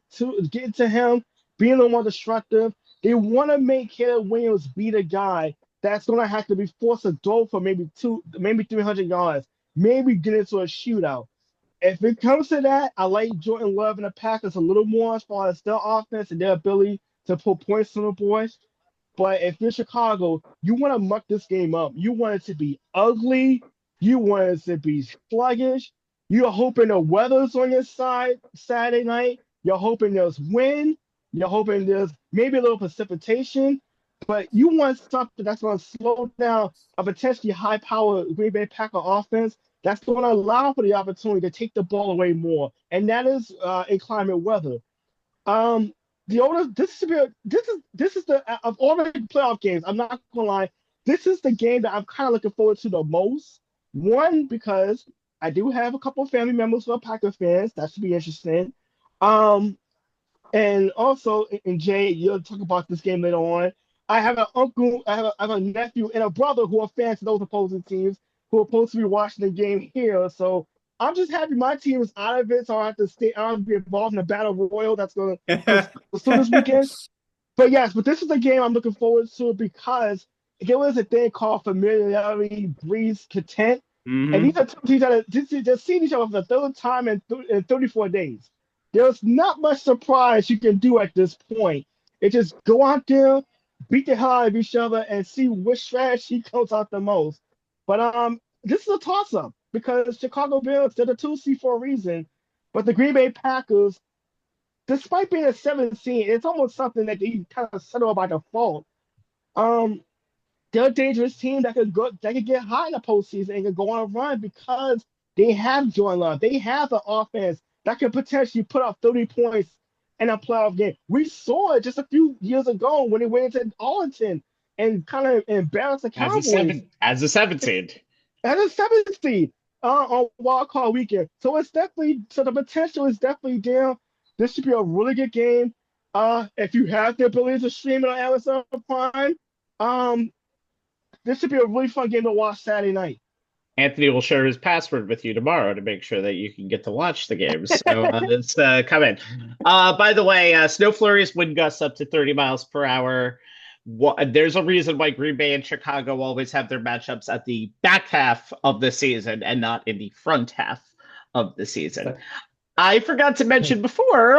getting to him, being a little more destructive. They want to make Caleb Williams be the guy that's going to have to be forced to throw for maybe 300 yards, maybe get into a shootout. If it comes to that, I like Jordan Love and the Packers a little more as far as their offense and their ability to put points on the board. But if you're Chicago, you want to muck this game up. You want it to be ugly. You want it to be sluggish. You're hoping the weather's on your side Saturday night. You're hoping there's wind. You're hoping there's maybe a little precipitation. But you want something that's going to slow down a potentially high-powered Green Bay Packer offense that's going to allow for the opportunity to take the ball away more. And that is inclement weather. This is the of all the playoff games. I'm not gonna lie. This is the game that I'm kind of looking forward to the most. One, because I do have a couple of family members who are Packer fans. That should be interesting. And also, and Jay, you'll talk about this game later on. I have an uncle, I have a nephew, and a brother who are fans of those opposing teams who are supposed to be watching the game here. So I'm just happy my team is out of it, so I don't have to be involved in the battle royal that's going to start this weekend. But this is a game I'm looking forward to because there was a thing called familiarity breeds content. Mm-hmm. And these are two teams that just seen each other for the third time in 34 days. There's not much surprise you can do at this point. It just go out there, beat the hell out of each other, and see which strategy comes out the most. But this is a toss-up because Chicago Bears, they're the 2 seed for a reason. But the Green Bay Packers, despite being a 7th seed, it's almost something that they kind of settle by default. They're a dangerous team that could get high in the postseason and could go on a run because they have Jordan Love. They have an offense that could potentially put up 30 points in a playoff game. We saw it just a few years ago when they went into Arlington and kind of embarrassed the Cowboys. As a 7th seed. As a 7th seed on wild card weekend. So the potential is definitely there. This should be a really good game. If you have the ability to stream it on Amazon Prime, this should be a really fun game to watch Saturday night. Anthony will share his password with you tomorrow to make sure that you can get to watch the games. So let's come in. By the way, snow flurries, wind gusts up to 30 miles per hour. There's a reason why Green Bay and Chicago always have their matchups at the back half of the season and not in the front half of the season. I forgot to mention before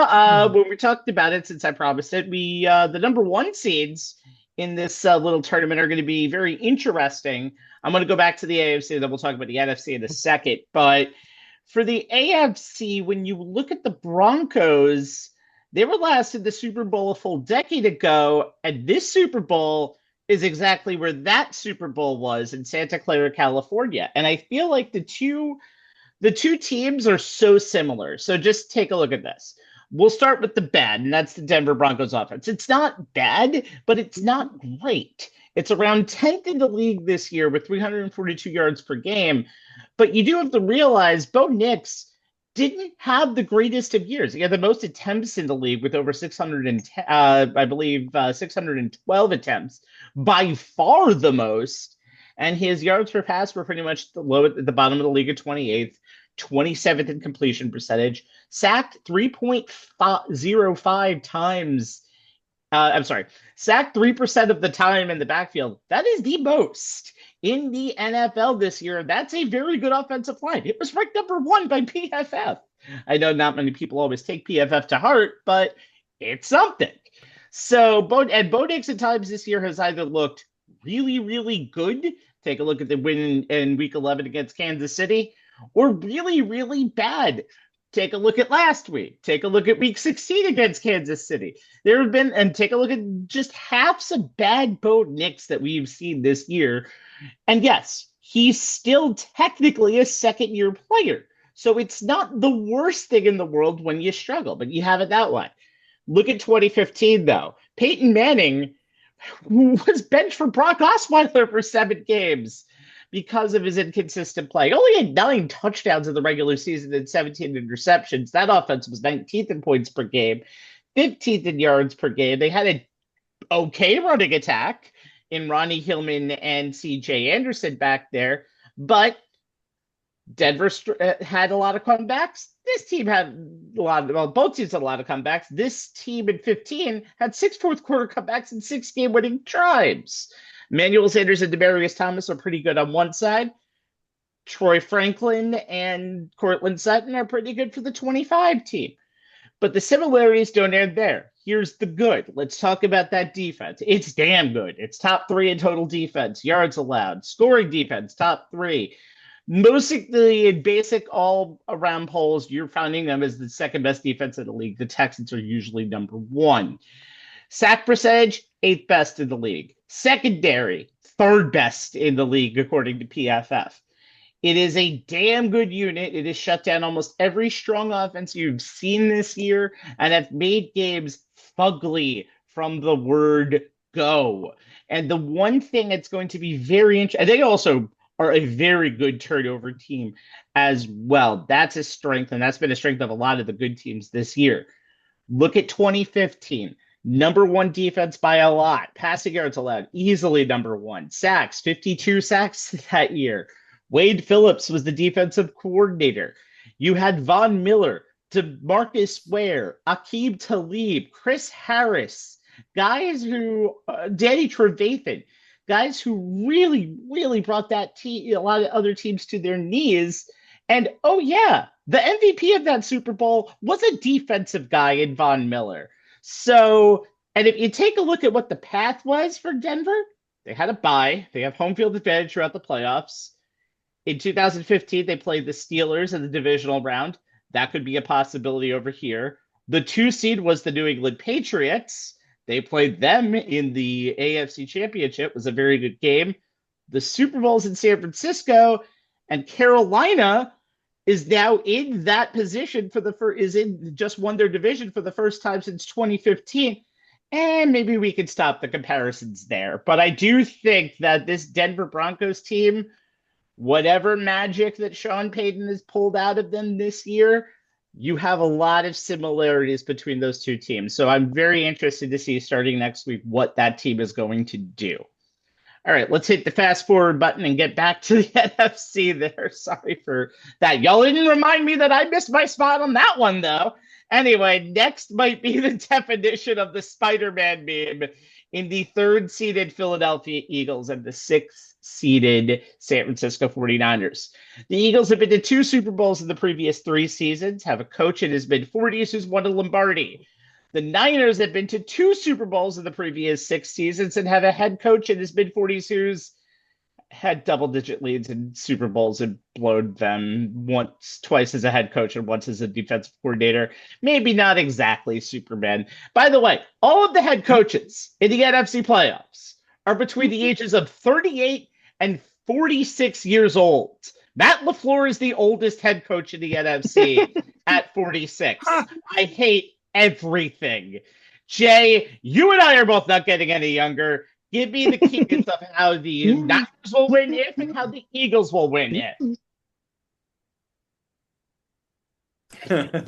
when we talked about it, since I promised it, the number 1 seeds in this little tournament are going to be very interesting. I'm going to go back to the AFC, then we'll talk about the NFC in a second. But for the AFC, when you look at the Broncos, they were last in the Super Bowl a full decade ago, and this Super Bowl is exactly where that Super Bowl was in Santa Clara, California. And I feel like the two teams are so similar. So just take a look at this. We'll start with the bad, and that's the Denver Broncos offense. It's not bad, but it's not great. It's around 10th in the league this year with 342 yards per game. But you do have to realize Bo Nix didn't have the greatest of years. He had the most attempts in the league with over 610, I believe 612 attempts, by far the most. And his yards per pass were pretty much low at the bottom of the league at 28th. 27th in completion percentage, sacked 3.05 times I'm sorry, sacked 3% of the time in the backfield. That is the most in the NFL this year. That's a very good offensive line. It was ranked number one by PFF. I know not many people always take PFF to heart, but it's something. So, Bo Nix at times this year has either looked really, really good. Take a look at the win in Week 11 against Kansas City, or really, really bad. Take a look at last week. Take a look at Week 16 against Kansas City. There have been, and take a look at just halves of bad Bo Nix that we've seen this year. And yes, he's still technically a second-year player. So it's not the worst thing in the world when you struggle, but you have it that way. Look at 2015, though. Peyton Manning was benched for Brock Osweiler for 7 games because of his inconsistent play. He only had 9 touchdowns in the regular season and 17 interceptions. That offense was 19th in points per game, 15th in yards per game. They had an okay running attack in Ronnie Hillman and C.J. Anderson back there, but Denver had a lot of comebacks. This team had a lot of, well, both teams had a lot of comebacks. This team in 15 had 6 fourth quarter comebacks and 6 game winning drives. Emmanuel Sanders and Demaryius Thomas are pretty good on one side. Troy Franklin and Cortland Sutton are pretty good for the 25 team. But the similarities don't end there. Here's the good. Let's talk about that defense. It's damn good. It's top 3 in total defense, yards allowed, scoring defense, top 3. Mostly in basic all-around polls, you're finding them as the second best defense in the league. The Texans are usually number 1. Sack percentage, 8th best in the league. Secondary, 3rd best in the league, according to PFF. It is a damn good unit. It has shut down almost every strong offense you've seen this year and have made games fugly from the word go. And the one thing that's going to be very interesting, they also are a very good turnover team as well. That's a strength, and that's been a strength of a lot of the good teams this year. Look at 2015. Number 1 defense by a lot. Passing yards allowed, easily number 1. Sacks, 52 sacks that year. Wade Phillips was the defensive coordinator. You had Von Miller, DeMarcus Ware, Aqib Talib, Chris Harris, guys who, Danny Trevathan, guys who really, really brought that team, a lot of other teams to their knees. And oh yeah, the MVP of that Super Bowl was a defensive guy in Von Miller. So, and if you take a look at what the path was for Denver, they had a bye. They have home field advantage throughout the playoffs. In 2015, they played the Steelers in the divisional round. That could be a possibility over here. The 2 seed was the New England Patriots. They played them in the AFC Championship. It was a very good game. The Super Bowl's in San Francisco, and Carolina is now in that position for the first, is in just won their division for the first time since 2015. And maybe we can stop the comparisons there. But I do think that this Denver Broncos team, whatever magic that Sean Payton has pulled out of them this year, you have a lot of similarities between those 2 teams. So I'm very interested to see starting next week what that team is going to do. All right, let's hit the fast forward button and get back to the NFC there. Sorry for that. Y'all didn't remind me that I missed my spot on that one, though. Anyway, next might be the definition of the Spider-Man meme in the 3rd-seeded Philadelphia Eagles and the 6th-seeded San Francisco 49ers. The Eagles have been to 2 Super Bowls in the previous 3 seasons, have a coach in his mid-40s who's won a Lombardi. The Niners have been to 2 Super Bowls in the previous 6 seasons and have a head coach in his mid-40s who's had double-digit leads in Super Bowls and blown them twice as a head coach and once as a defensive coordinator. Maybe not exactly Superman. By the way, all of the head coaches in the NFC playoffs are between the ages of 38 and 46 years old. Matt LaFleur is the oldest head coach in the NFC at 46. I hate everything. Jay, you and I are both not getting any younger. Give me the keys of how the Niners will win if and how the Eagles will win if. All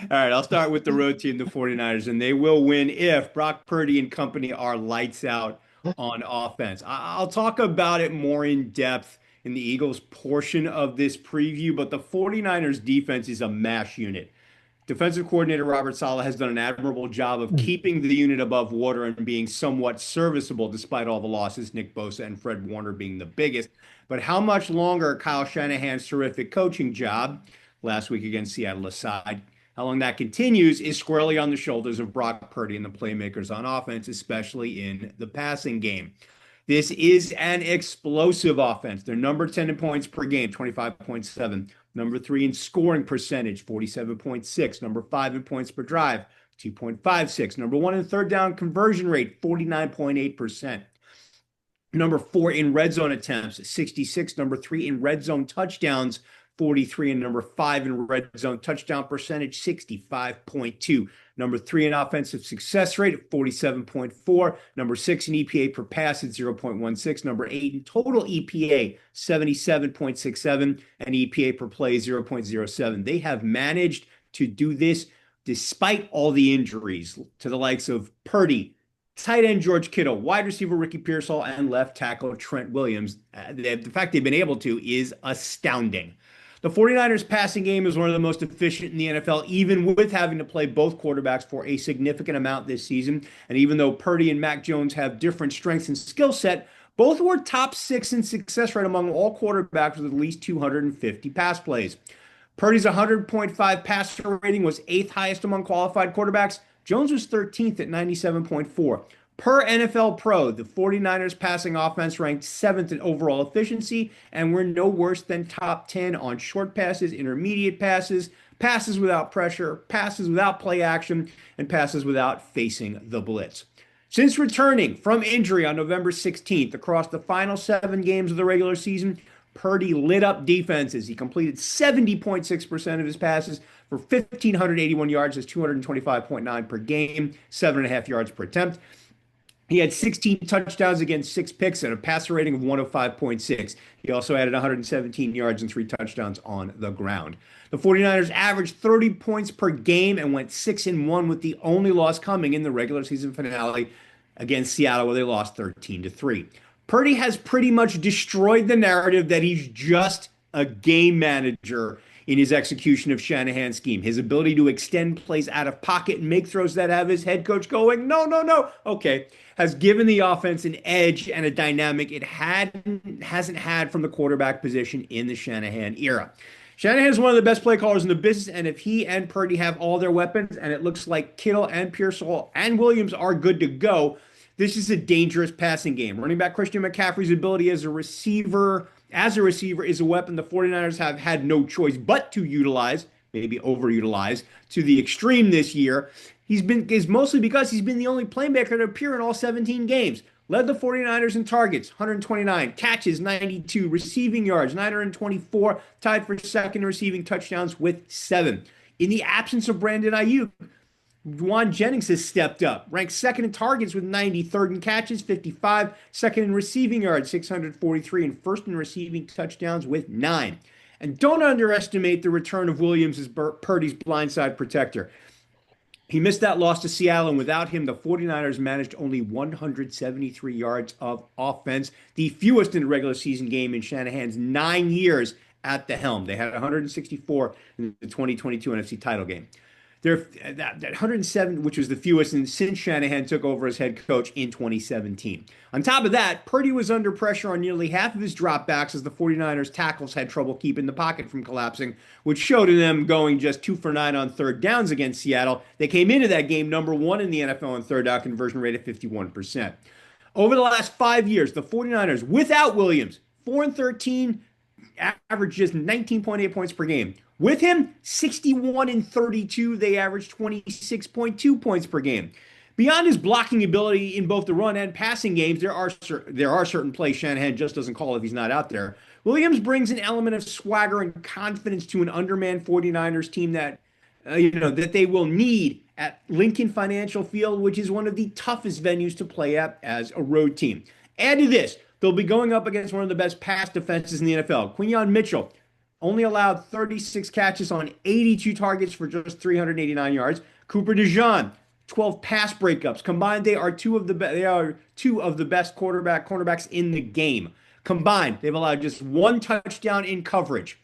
right, I'll start with the road team, the 49ers, and they will win if Brock Purdy and company are lights out on offense. I'll talk about it more in depth in the Eagles portion of this preview, but the 49ers defense is a mash unit. Defensive coordinator Robert Saleh has done an admirable job of keeping the unit above water and being somewhat serviceable despite all the losses, Nick Bosa and Fred Warner being the biggest. But how much longer Kyle Shanahan's terrific coaching job last week against Seattle aside, how long that continues is squarely on the shoulders of Brock Purdy and the playmakers on offense, especially in the passing game. This is an explosive offense. They're number 10 in points per game, 25.7. Number 3 in scoring percentage, 47.6. Number 5 in points per drive, 2.56. Number 1 in third down conversion rate, 49.8%. Number 4 in red zone attempts, 66. Number 3 in red zone touchdowns, 43. And number 5 in red zone touchdown percentage, 65.2. Number 3 in offensive success rate at 47.4. Number 6 in EPA per pass at 0.16. Number 8 in total EPA, 77.67. And EPA per play, 0.07. They have managed to do this despite all the injuries to the likes of Purdy, tight end George Kittle, wide receiver Ricky Pearsall, and left tackle Trent Williams. The fact they've been able to is astounding. The 49ers passing game is one of the most efficient in the NFL, even with having to play both quarterbacks for a significant amount this season. And even though Purdy and Mac Jones have different strengths and skill set, both were top 6 in success rate among all quarterbacks with at least 250 pass plays. Purdy's 100.5 passer rating was 8th highest among qualified quarterbacks. Jones was 13th at 97.4. Per NFL Pro, the 49ers passing offense ranked 7th in overall efficiency and were no worse than top 10 on short passes, intermediate passes, passes without pressure, passes without play action, and passes without facing the blitz. Since returning from injury on November 16th across the final 7 games of the regular season, Purdy lit up defenses. He completed 70.6% of his passes for 1,581 yards, that's 225.9 per game, 7.5 yards per attempt. He had 16 touchdowns against 6 picks and a passer rating of 105.6. He also added 117 yards and 3 touchdowns on the ground. The 49ers averaged 30 points per game and went 6-1 with the only loss coming in the regular season finale against Seattle, where they lost 13-3. Purdy has pretty much destroyed the narrative that he's just a game manager in his execution of Shanahan's scheme. His ability to extend plays out of pocket and make throws that have his head coach going, no, okay, has given the offense an edge and a dynamic it hasn't had from the quarterback position in the Shanahan era. Shanahan is one of the best play callers in the business, and if he and Purdy have all their weapons, and it looks like Kittle and Pearsall and Williams are good to go, this is a dangerous passing game. Running back Christian McCaffrey's ability as a receiver is a weapon the 49ers have had no choice but to utilize, maybe overutilize, to the extreme this year. Is mostly because he's been the only playmaker to appear in all 17 games. Led the 49ers in targets, 129, catches, 92, receiving yards, 924, tied for second in receiving touchdowns with 7. In the absence of Brandon Ayuk, Juwan Jennings has stepped up, ranked second in targets with 90, third in catches, 55, second in receiving yards, 643, and first in receiving touchdowns with 9. And don't underestimate the return of Williams as Purdy's blindside protector. He missed that loss to Seattle, and without him, the 49ers managed only 173 yards of offense, the fewest in a regular season game in Shanahan's 9 years at the helm. They had 164 in the 2022 NFC title game. That 107, which was the fewest since Shanahan took over as head coach in 2017. On top of that, Purdy was under pressure on nearly half of his dropbacks as the 49ers tackles had trouble keeping the pocket from collapsing, which showed in them going just 2 for 9 on third downs against Seattle. They came into that game number 1 in the NFL on third down conversion rate at 51%. Over the last 5 years, the 49ers, without Williams, 4-13, averaged just 19.8 points per game. With him, 61-32, they averaged 26.2 points per game. Beyond his blocking ability in both the run and passing games, there are certain plays Shanahan just doesn't call if he's not out there. Williams brings an element of swagger and confidence to an undermanned 49ers team that they will need at Lincoln Financial Field, which is one of the toughest venues to play at as a road team. Add to this, they'll be going up against one of the best pass defenses in the NFL. Quinyon Mitchell only allowed 36 catches on 82 targets for just 389 yards. Cooper DeJean, 12 pass breakups. Combined, they are two of the best cornerbacks in the game. Combined, they've allowed just 1 touchdown in coverage.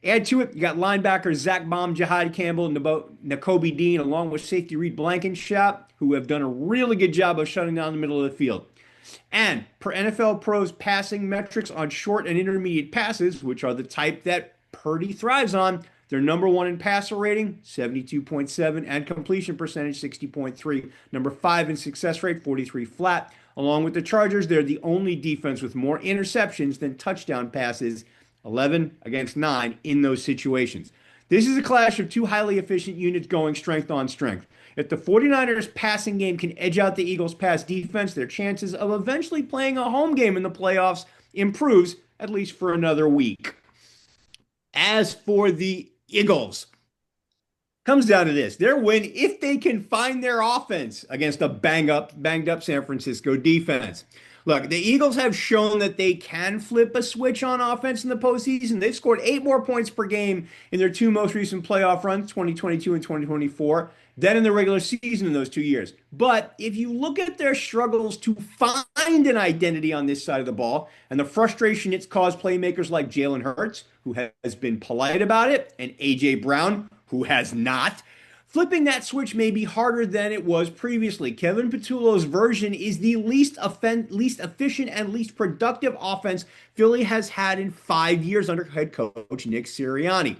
Add to it, you got linebackers Zach Baum, Jahad Campbell, Nakobe Dean, along with safety Reed Blankenship, who have done a really good job of shutting down the middle of the field. And per NFL Pro's passing metrics on short and intermediate passes, which are the type that Purdy thrives on, they're number one in passer rating, 72.7, and completion percentage, 60.3. Number 5 in success rate, 43 flat. Along with the Chargers, they're the only defense with more interceptions than touchdown passes, 11 against 9 in those situations. This is a clash of two highly efficient units going strength on strength. If the 49ers passing game can edge out the Eagles pass defense, their chances of eventually playing a home game in the playoffs improves, at least for another week. As for the Eagles, comes down to this. Their win, if they can find their offense against a banged up San Francisco defense. Look, the Eagles have shown that they can flip a switch on offense in the postseason. They've scored 8 more points per game in their 2 most recent playoff runs, 2022 and 2024, than in the regular season in those 2 years. But if you look at their struggles to find an identity on this side of the ball and the frustration it's caused playmakers like Jalen Hurts, who has been polite about it, and A.J. Brown, who has not, flipping that switch may be harder than it was previously. Kevin Patullo's version is the least efficient and least productive offense Philly has had in 5 years under head coach Nick Sirianni.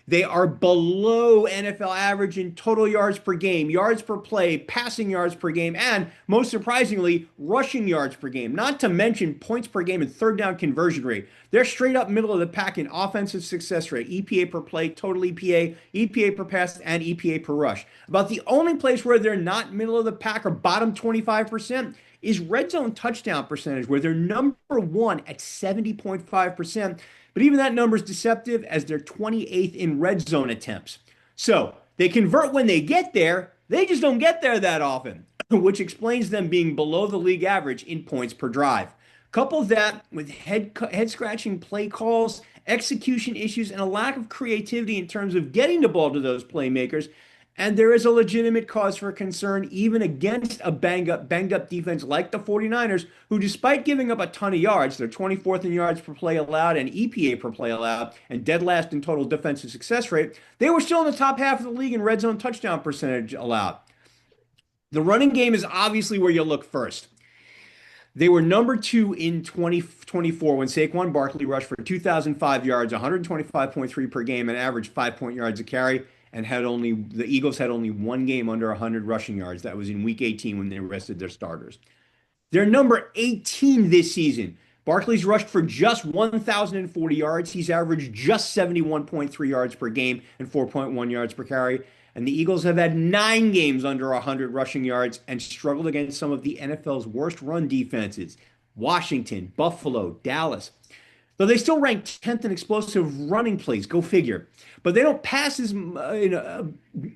They are below NFL average in total yards per game, yards per play, passing yards per game, and most surprisingly, rushing yards per game, not to mention points per game and third down conversion rate. They're straight up middle of the pack in offensive success rate, EPA per play, total EPA, EPA per pass, and EPA per rush. About the only place where they're not middle of the pack or bottom 25% is red zone touchdown percentage, where they're number 1 at 70.5%. But even that number is deceptive, as they're 28th in red zone attempts. So they convert when they get there. They just don't get there that often, which explains them being below the league average in points per drive. Couple that with head-scratching play calls, execution issues, and a lack of creativity in terms of getting the ball to those playmakers, and there is a legitimate cause for concern even against a banged up defense like the 49ers, who, despite giving up a ton of yards, they're 24th in yards per play allowed and EPA per play allowed, and dead last in total defensive success rate, they were still in the top half of the league in red zone touchdown percentage allowed. The running game is obviously where you look first. They were number 2 in 2024 when Saquon Barkley rushed for 2,005 yards, 125.3 per game, and averaged 5 yards a carry. And the Eagles had only 1 game under 100 rushing yards. That was in week 18 when they rested their starters. They're number 18 this season. Barkley's rushed for just 1,040 yards. He's averaged just 71.3 yards per game and 4.1 yards per carry. And the Eagles have had 9 games under 100 rushing yards and struggled against some of the NFL's worst run defenses: Washington, Buffalo, Dallas. Though they still rank 10th in explosive running plays, go figure. But they don't pass as,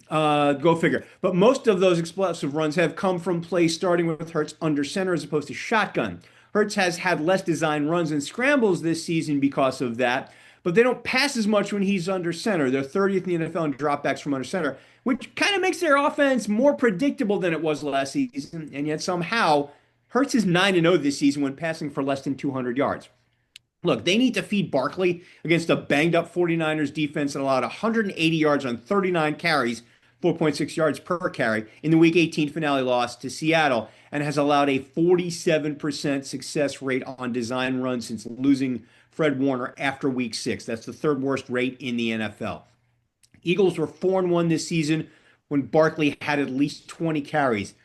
go figure. But most of those explosive runs have come from plays starting with Hurts under center as opposed to shotgun. Hurts has had less design runs and scrambles this season because of that, but they don't pass as much when he's under center. They're 30th in the NFL in dropbacks from under center, which kind of makes their offense more predictable than it was last season. And yet somehow, Hurts is 9-0 this season when passing for less than 200 yards. Look, they need to feed Barkley against a banged-up 49ers defense that allowed 180 yards on 39 carries, 4.6 yards per carry, in the Week 18 finale loss to Seattle, and has allowed a 47% success rate on design runs since losing Fred Warner after Week 6. That's the 3rd worst rate in the NFL. Eagles were 4-1 this season when Barkley had at least 20 carries.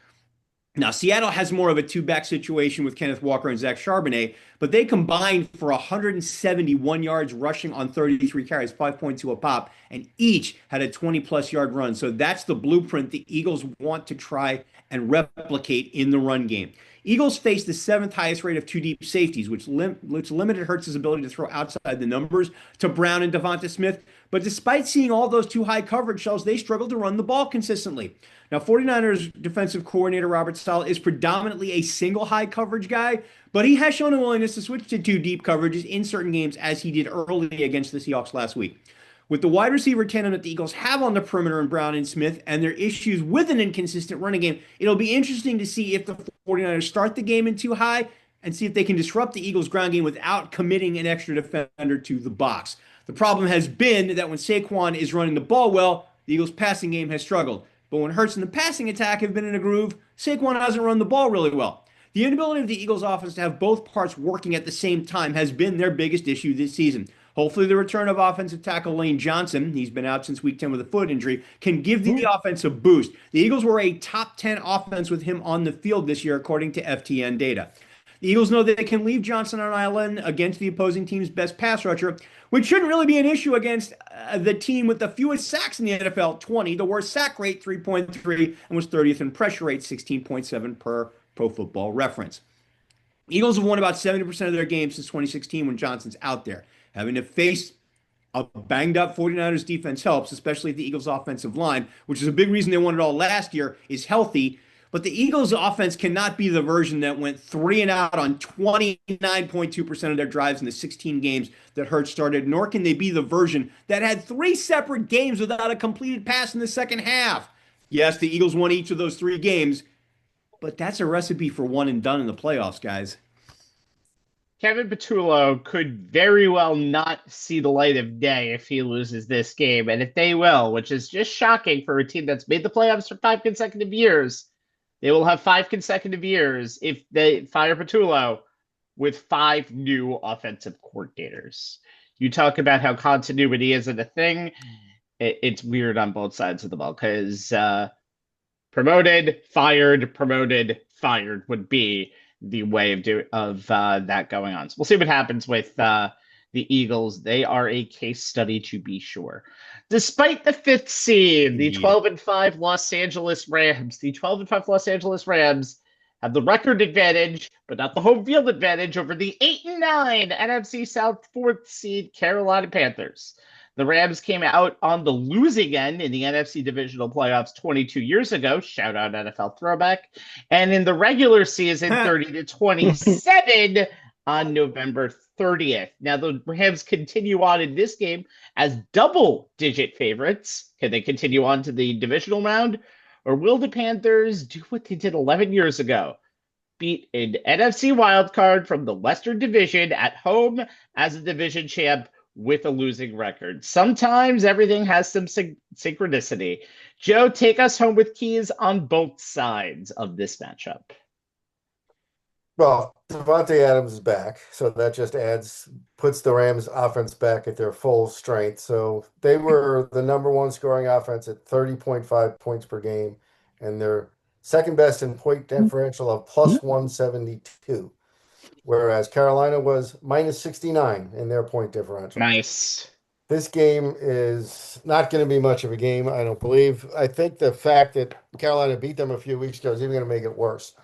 Now, Seattle has more of a two-back situation with Kenneth Walker and Zach Charbonnet, but they combined for 171 yards rushing on 33 carries, 5.2 a pop, and each had a 20-plus yard run. So that's the blueprint the Eagles want to try and replicate in the run game. Eagles faced the 7th highest rate of 2 deep safeties, which limited Hurts' ability to throw outside the numbers to Brown and Devonta Smith. But despite seeing all those 2 high coverage shells, they struggled to run the ball consistently. Now, 49ers defensive coordinator Robert Saleh is predominantly a single high coverage guy, but he has shown a willingness to switch to 2 deep coverages in certain games, as he did early against the Seahawks last week. With the wide receiver tandem that the Eagles have on the perimeter in Brown and Smith and their issues with an inconsistent running game, it'll be interesting to see if the 49ers start the game in 2 high and see if they can disrupt the Eagles' ground game without committing an extra defender to the box. The problem has been that when Saquon is running the ball well, the Eagles' passing game has struggled. But when Hurts and the passing attack have been in a groove, Saquon hasn't run the ball really well. The inability of the Eagles' offense to have both parts working at the same time has been their biggest issue this season. Hopefully, the return of offensive tackle Lane Johnson, he's been out since week 10 with a foot injury, can give the offense a boost. The Eagles were a top 10 offense with him on the field this year, according to FTN data. The Eagles know that they can leave Johnson on island against the opposing team's best pass rusher, which shouldn't really be an issue against the team with the fewest sacks in the NFL, 20, the worst sack rate, 3.3, and was 30th in pressure rate, 16.7 per Pro Football Reference. Eagles have won about 70% of their games since 2016 when Johnson's out there. Having to face a banged-up 49ers defense helps, especially if the Eagles' offensive line, which is a big reason they won it all last year, is healthy. But the Eagles' offense cannot be the version that went 3 and out on 29.2% of their drives in the 16 games that Hurts started, nor can they be the version that had 3 separate games without a completed pass in the second half. Yes, the Eagles won each of those 3 games, but that's a recipe for one and done in the playoffs, guys. Kevin Patullo could very well not see the light of day if he loses this game. And if they will, which is just shocking for a team that's made the playoffs for 5 consecutive years, they will have 5 consecutive years if they fire Patullo with 5 new offensive coordinators. You talk about how continuity isn't a thing. It's weird on both sides of the ball because promoted, fired would be the way of that going on. So we'll see what happens with the Eagles. They are a case study to be sure. Despite the 5th seed, the 12-5 Los Angeles Rams, have the record advantage, but not the home field advantage over the 8-9 NFC South 4th seed Carolina Panthers. The Rams came out on the losing end in the NFC divisional playoffs 22 years ago. Shout out NFL throwback. And in the regular season, 30-27 on November 30th. Now, the Rams continue on in this game as double-digit favorites. Can they continue on to the divisional round? Or will the Panthers do what they did 11 years ago? Beat an NFC wildcard from the Western Division at home as a division champ with a losing record. Sometimes everything has some synchronicity. Joe, take us home with keys on both sides of this matchup. Well, Davante Adams is back, so that just puts the Rams offense back at their full strength. So they were the number 1 scoring offense at 30.5 points per game, and they're second best in point differential of plus 172. Whereas Carolina was minus 69 in their point differential. Nice. This game is not going to be much of a game, I don't believe. I think the fact that Carolina beat them a few weeks ago is even going to make it worse.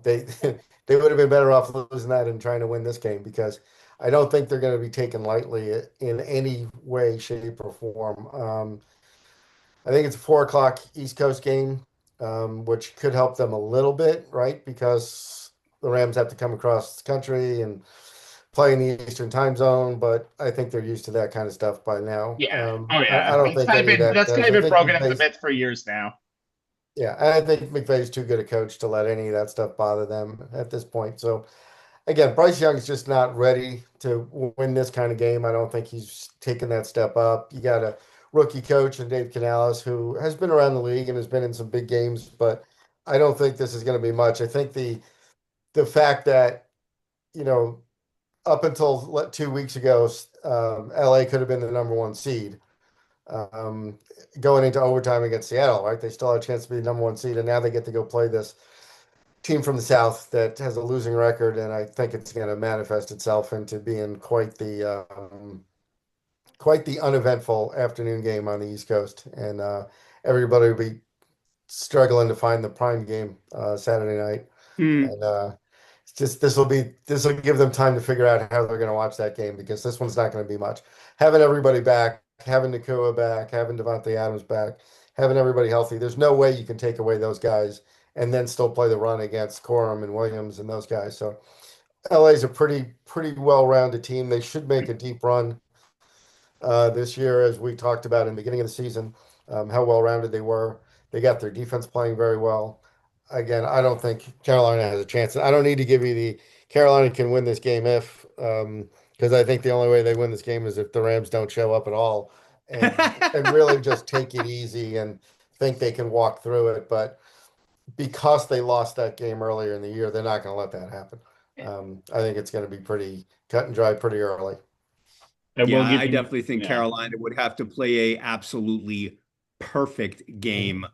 They would have been better off losing that and trying to win this game because I don't think they're going to be taken lightly in any way, shape, or form. I think it's a 4:00 East Coast game, which could help them a little bit, right? Because the Rams have to come across the country and play in the Eastern time zone, but I think they're used to that kind of stuff by now. Yeah. I don't think that's kind of been broken up a bit for years now. Yeah, I think McVay's too good a coach to let any of that stuff bother them at this point. So, again, Bryce Young's just not ready to win this kind of game. I don't think he's taken that step up. You got a rookie coach in Dave Canales who has been around the league and has been in some big games, but I don't think this is going to be much. I think the fact that, up until 2 weeks ago, LA could have been the number 1 seed going into overtime against Seattle, right? They still had a chance to be the number 1 seed, and now they get to go play this team from the South that has a losing record, and I think it's going to manifest itself into being quite the uneventful afternoon game on the East Coast, and everybody will be struggling to find the prime game Saturday night. And this will give them time to figure out how they're going to watch that game because this one's not going to be much. Having everybody back, having Nakua back, having Davante Adams back, having everybody healthy, there's no way you can take away those guys and then still play the run against Corum and Williams and those guys. So LA's a pretty well-rounded team. They should make a deep run this year, as we talked about in the beginning of the season, how well-rounded they were. They got their defense playing very well. Again, I don't think Carolina has a chance. I don't need to give you the Carolina can win this game if. because I think the only way they win this game is if the Rams don't show up at all and really just take it easy and think they can walk through it. But because they lost that game earlier in the year, they're not going to let that happen. I think it's going to be pretty cut and dry pretty early. Yeah, I definitely think Carolina would have to play a absolutely perfect game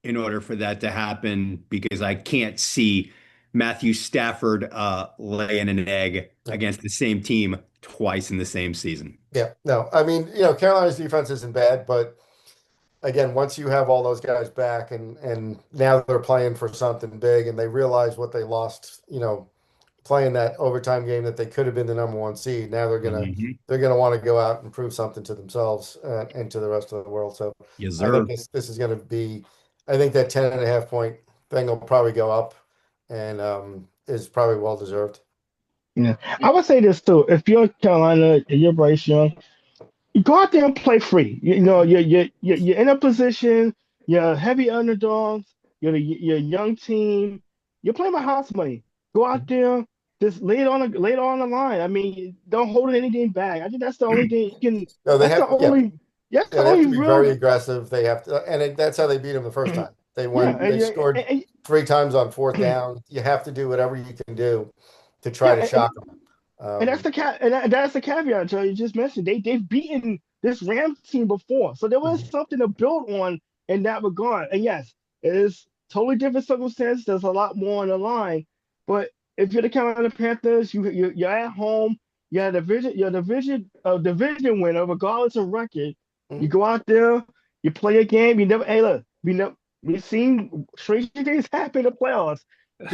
in order for that to happen, because I can't see Matthew Stafford laying an egg against the same team twice in the same season. Yeah, no, I mean, Carolina's defense isn't bad, but again, once you have all those guys back and now they're playing for something big and they realize what they lost, playing that overtime game that they could have been the number one seed. Now they're gonna want to go out and prove something to themselves and to the rest of the world. So yes, I think this is going to be. I think that 10.5 point thing will probably go up, and is probably well deserved. Yeah, I would say this too. If you're Carolina and you're Bryce Young, you go out there and play free. You're in a position. You're heavy underdogs. You're a young team. You're playing by house money. Go out there, just lay it on the line. I mean, don't hold anything back. I think that's the only thing you can. No, they that's have. the only. That's the They have only to be real. very aggressive. They have to, and that's how they beat them the first time. They won. Yeah, They scored 3 times on 4th down. You have to do whatever you can do to try to shock them. And that's the caveat, Joe. You just mentioned they've beaten this Rams team before, so there was something to build on in that regard. And yes, it is totally different circumstances. There's a lot more on the line, but if you're the Carolina Panthers, you're at home. You're a division winner, regardless of record. You go out there, you play a game. You never. Hey, look, we've seen strange things happen in the playoffs. We've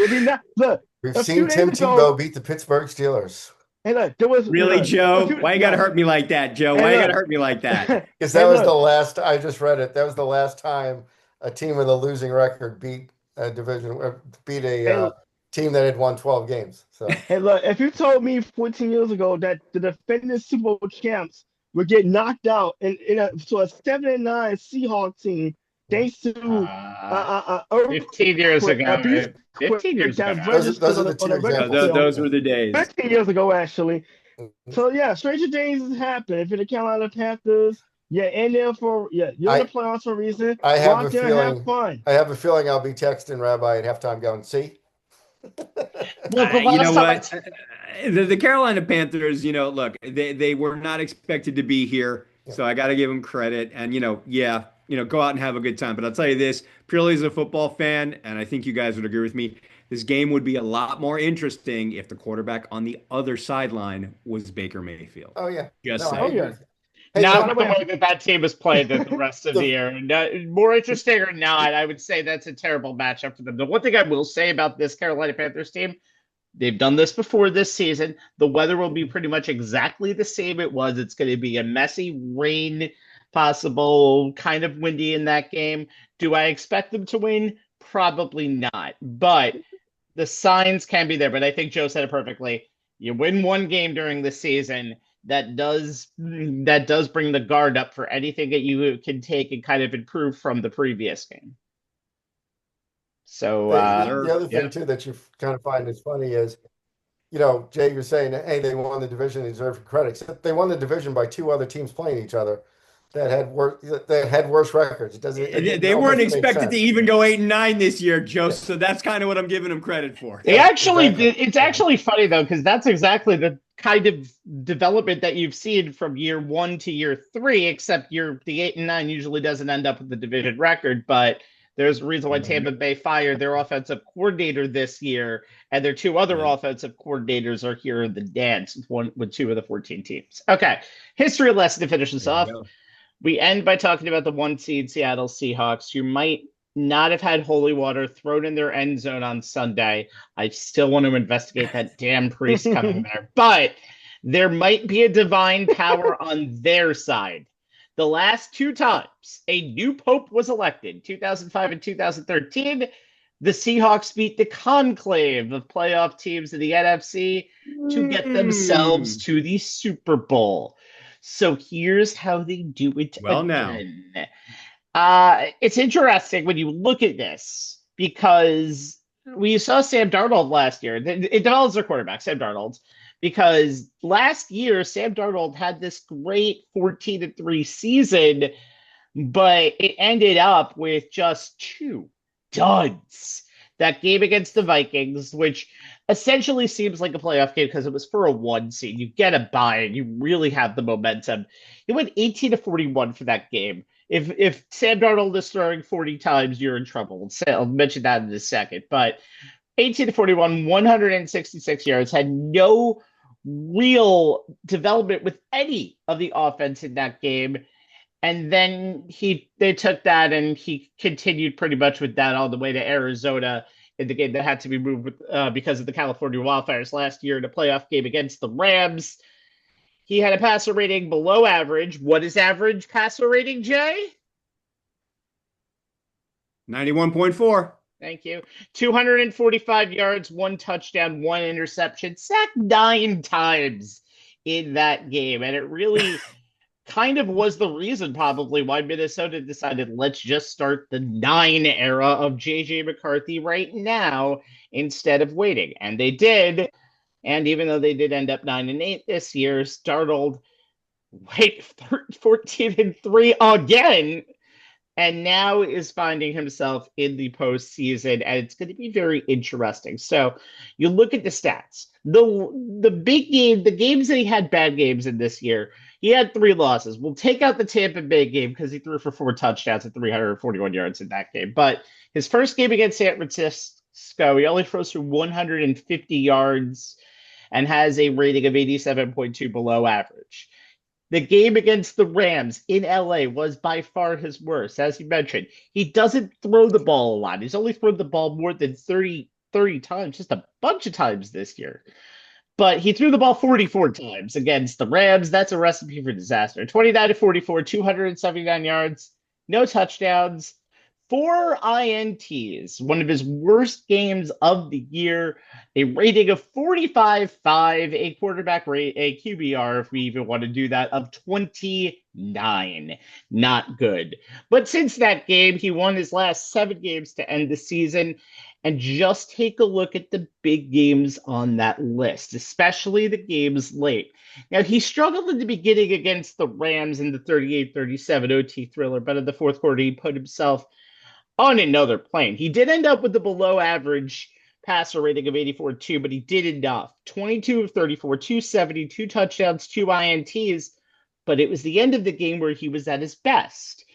seen Tim Tebow beat the Pittsburgh Steelers. Hey, look, there was really, Joe. Why you gotta hurt me like that, Joe? Why you gotta hurt me like that? Because that was the last. I just read it. That was the last time a team with a losing record beat a team that had won 12 games. So, hey, look, if you told me 14 years ago that the defending Super Bowl champs would get knocked out to a 7-9 Seahawks team thanks to 15 years ago. 15 years ago. Those were the days. 15 years ago, actually. So yeah, stranger things has happened. If you're the Carolina Panthers, you're in there you're in the playoffs for a reason. I have a feeling. Have fun. I have a feeling I'll be texting Rabbi at halftime going, see. You know what? The Carolina Panthers, look, they were not expected to be here, so I got to give them credit. And go out and have a good time. But I'll tell you this, purely as a football fan, and I think you guys would agree with me, this game would be a lot more interesting if the quarterback on the other sideline was Baker Mayfield. Oh yeah, saying. Hey, not the way that team has played the rest of the year. More interesting or not, I would say that's a terrible matchup for them. The one thing I will say about this Carolina Panthers team, they've done this before this season. The weather will be pretty much exactly the same it was. It's going to be a messy rain, possible, kind of windy in that game. Do I expect them to win? Probably not. But the signs can be there. But I think Joe said it perfectly. You win one game during the season, that does bring the guard up for anything that you can take and kind of improve from the previous game. So the other thing too that you kind of find is funny is, Jay, you're saying, hey, they won the division, they deserve credit. Except they won the division by 2 other teams playing each other that had worse records. They weren't expected to even go 8-9 this year, Joe. So that's kind of what I'm giving them credit for. It's actually funny though, because that's exactly the kind of development that you've seen from year 1 to year 3, except the 8-9 usually doesn't end up with the division record, but there's a reason why Tampa Bay fired their offensive coordinator this year, and their 2 other offensive coordinators are here in the dance, with 2 of the 14 teams. Okay, history lesson to finish this off. We end by talking about the 1 seed Seattle Seahawks, who might not have had holy water thrown in their end zone on Sunday. I still want to investigate that damn priest coming there. But there might be a divine power on their side. The last 2 times a new pope was elected, 2005 and 2013, the Seahawks beat the conclave of playoff teams in the NFC to get themselves to the Super Bowl. So here's how they do it again. It's interesting when you look at this, because we saw Sam Darnold last year. It develops their quarterback, Sam Darnold. because last year Sam Darnold had this great 14-3 season, but it ended up with just two duds. That game against the Vikings, which essentially seems like a playoff game because it was for a 1 seed. You get a bye and you really have the momentum. It went 18-41 for that game. If Sam Darnold is throwing 40 times, you're in trouble. So I'll mention that in a second. But 18-41, 166 yards, had no real development with any of the offense in that game. And then they took that and he continued pretty much with that all the way to Arizona in the game that had to be moved because of the California wildfires last year in a playoff game against the Rams. He had a passer rating below average. What is average passer rating, Jay? 91.4. Thank you. 245 yards, 1 touchdown, 1 interception, sacked 9 times in that game. And it really kind of was the reason probably why Minnesota decided, let's just start the 9 era of J.J. McCarthy right now instead of waiting. And they did. And even though they did end up 9-8 this year, Darnold went 14-3 again, and now is finding himself in the postseason, and it's going to be very interesting. So you look at the stats. The big game, the games that he had bad games in this year, he had 3 losses. We'll take out the Tampa Bay game because he threw for 4 touchdowns and 341 yards in that game. But his first game against San Francisco, he only throws for 150 yards and has a rating of 87.2 below average. The game against the Rams in LA was by far his worst. As you mentioned, he doesn't throw the ball a lot. He's only thrown the ball more than 30 times, just a bunch of times this year. But he threw the ball 44 times against the Rams. That's a recipe for disaster. 29-44, 279 yards, no touchdowns, 4 INTs, one of his worst games of the year, a rating of 45.5, a quarterback rate, a QBR, if we even want to do that, of 29. Not good. But since that game, he won his last 7 games to end the season. And just take a look at the big games on that list, especially the games late. Now, he struggled in the beginning against the Rams in the 38-37 OT thriller, but in the fourth quarter, he put himself on another plane. He did end up with a below average passer rating of 84.2, but he did enough. 22 of 34, 270, 2 touchdowns, 2 INTs, but it was the end of the game where he was at his best.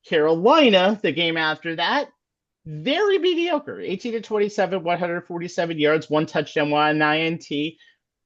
Carolina, the game after that, very mediocre. 18-27, 147 yards, 1 touchdown, 1 INT,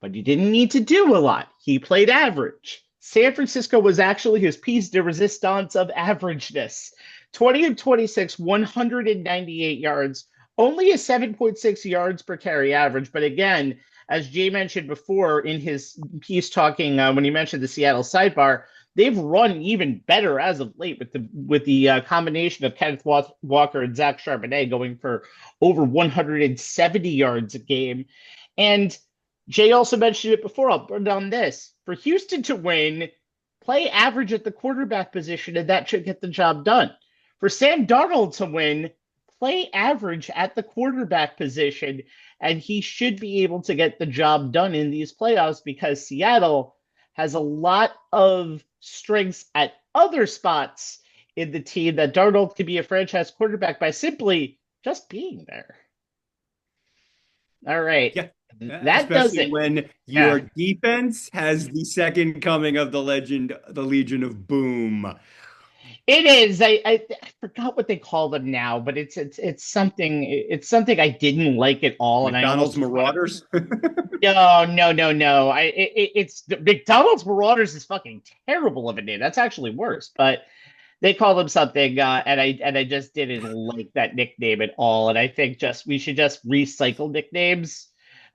but he didn't need to do a lot. He played average. San Francisco was actually his piece de resistance of averageness. 20-26, 198 yards, only a 7.6 yards per carry average. But again, as Jay mentioned before in his piece talking when he mentioned the Seattle sidebar, they've run even better as of late with the combination of Kenneth Walker and Zach Charbonnet going for over 170 yards a game. And Jay also mentioned it before. I'll put it on this. For Houston to win, play average at the quarterback position, and that should get the job done. For Sam Darnold to win, play average at the quarterback position, and he should be able to get the job done in these playoffs because Seattle has a lot of strengths at other spots in the team that Darnold can be a franchise quarterback by simply just being there. All right. Yeah. That does it. When your defense has the second coming of the Legion of Boom. It is. I forgot what they call them now, but it's something. It's something I didn't like at all. McDonald's Marauders. No. It's McDonald's Marauders is fucking terrible of a name. That's actually worse. But they call them something, and I just didn't like that nickname at all. And I think we should just recycle nicknames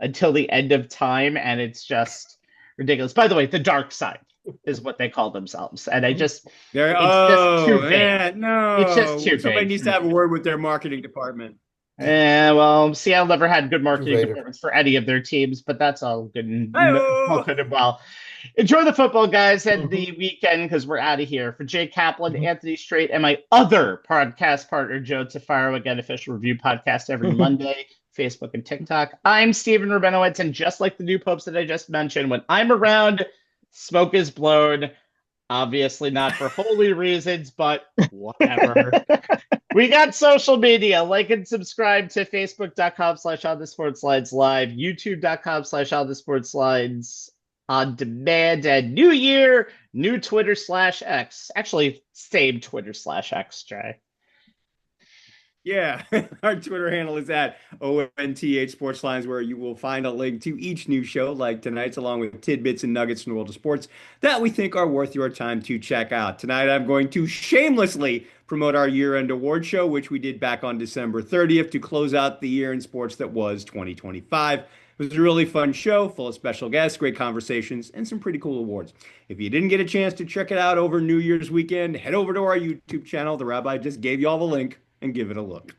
until the end of time, and it's just ridiculous. By the way, the Dark Side is what they call themselves, and just too vague. No, it's just too somebody vague. Needs to have a word with their marketing department. Well, Seattle never had good marketing departments for any of their teams, but that's all good and well. Enjoy the football, guys, and the weekend because we're out of here. For Jay Kaplan, Anthony Strait, and my other podcast partner, Joe Tufaro, again, official review podcast every Monday, Facebook, and TikTok. I'm Steven Rabinowitz, and just like the new popes that I just mentioned, when I'm around, smoke is blown. Obviously not for holy reasons, but whatever. We got social media. Like and subscribe to facebook.com/onthesportslines live, youtube.com/onthesportslines on demand, and new year, new Twitter/X. Actually, same Twitter/X, Jay. Yeah, our Twitter handle is at ONTH Sportslines, where you will find a link to each new show like tonight's, along with tidbits and nuggets from the world of sports that we think are worth your time to check out. Tonight, I'm going to shamelessly promote our year-end award show, which we did back on December 30th to close out the year in sports that was 2025. It was a really fun show, full of special guests, great conversations, and some pretty cool awards. If you didn't get a chance to check it out over New Year's weekend, head over to our YouTube channel. The Rabbi just gave you all the link, and give it a look.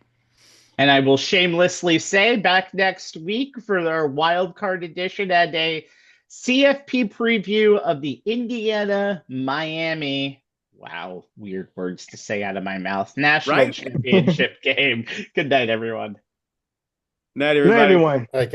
And I will shamelessly say, back next week for our wild card edition and a CFP preview of the Indiana-Miami, wow, weird words to say out of my mouth, national championship game. Good night, everyone. Night, Good night, everybody. everyone.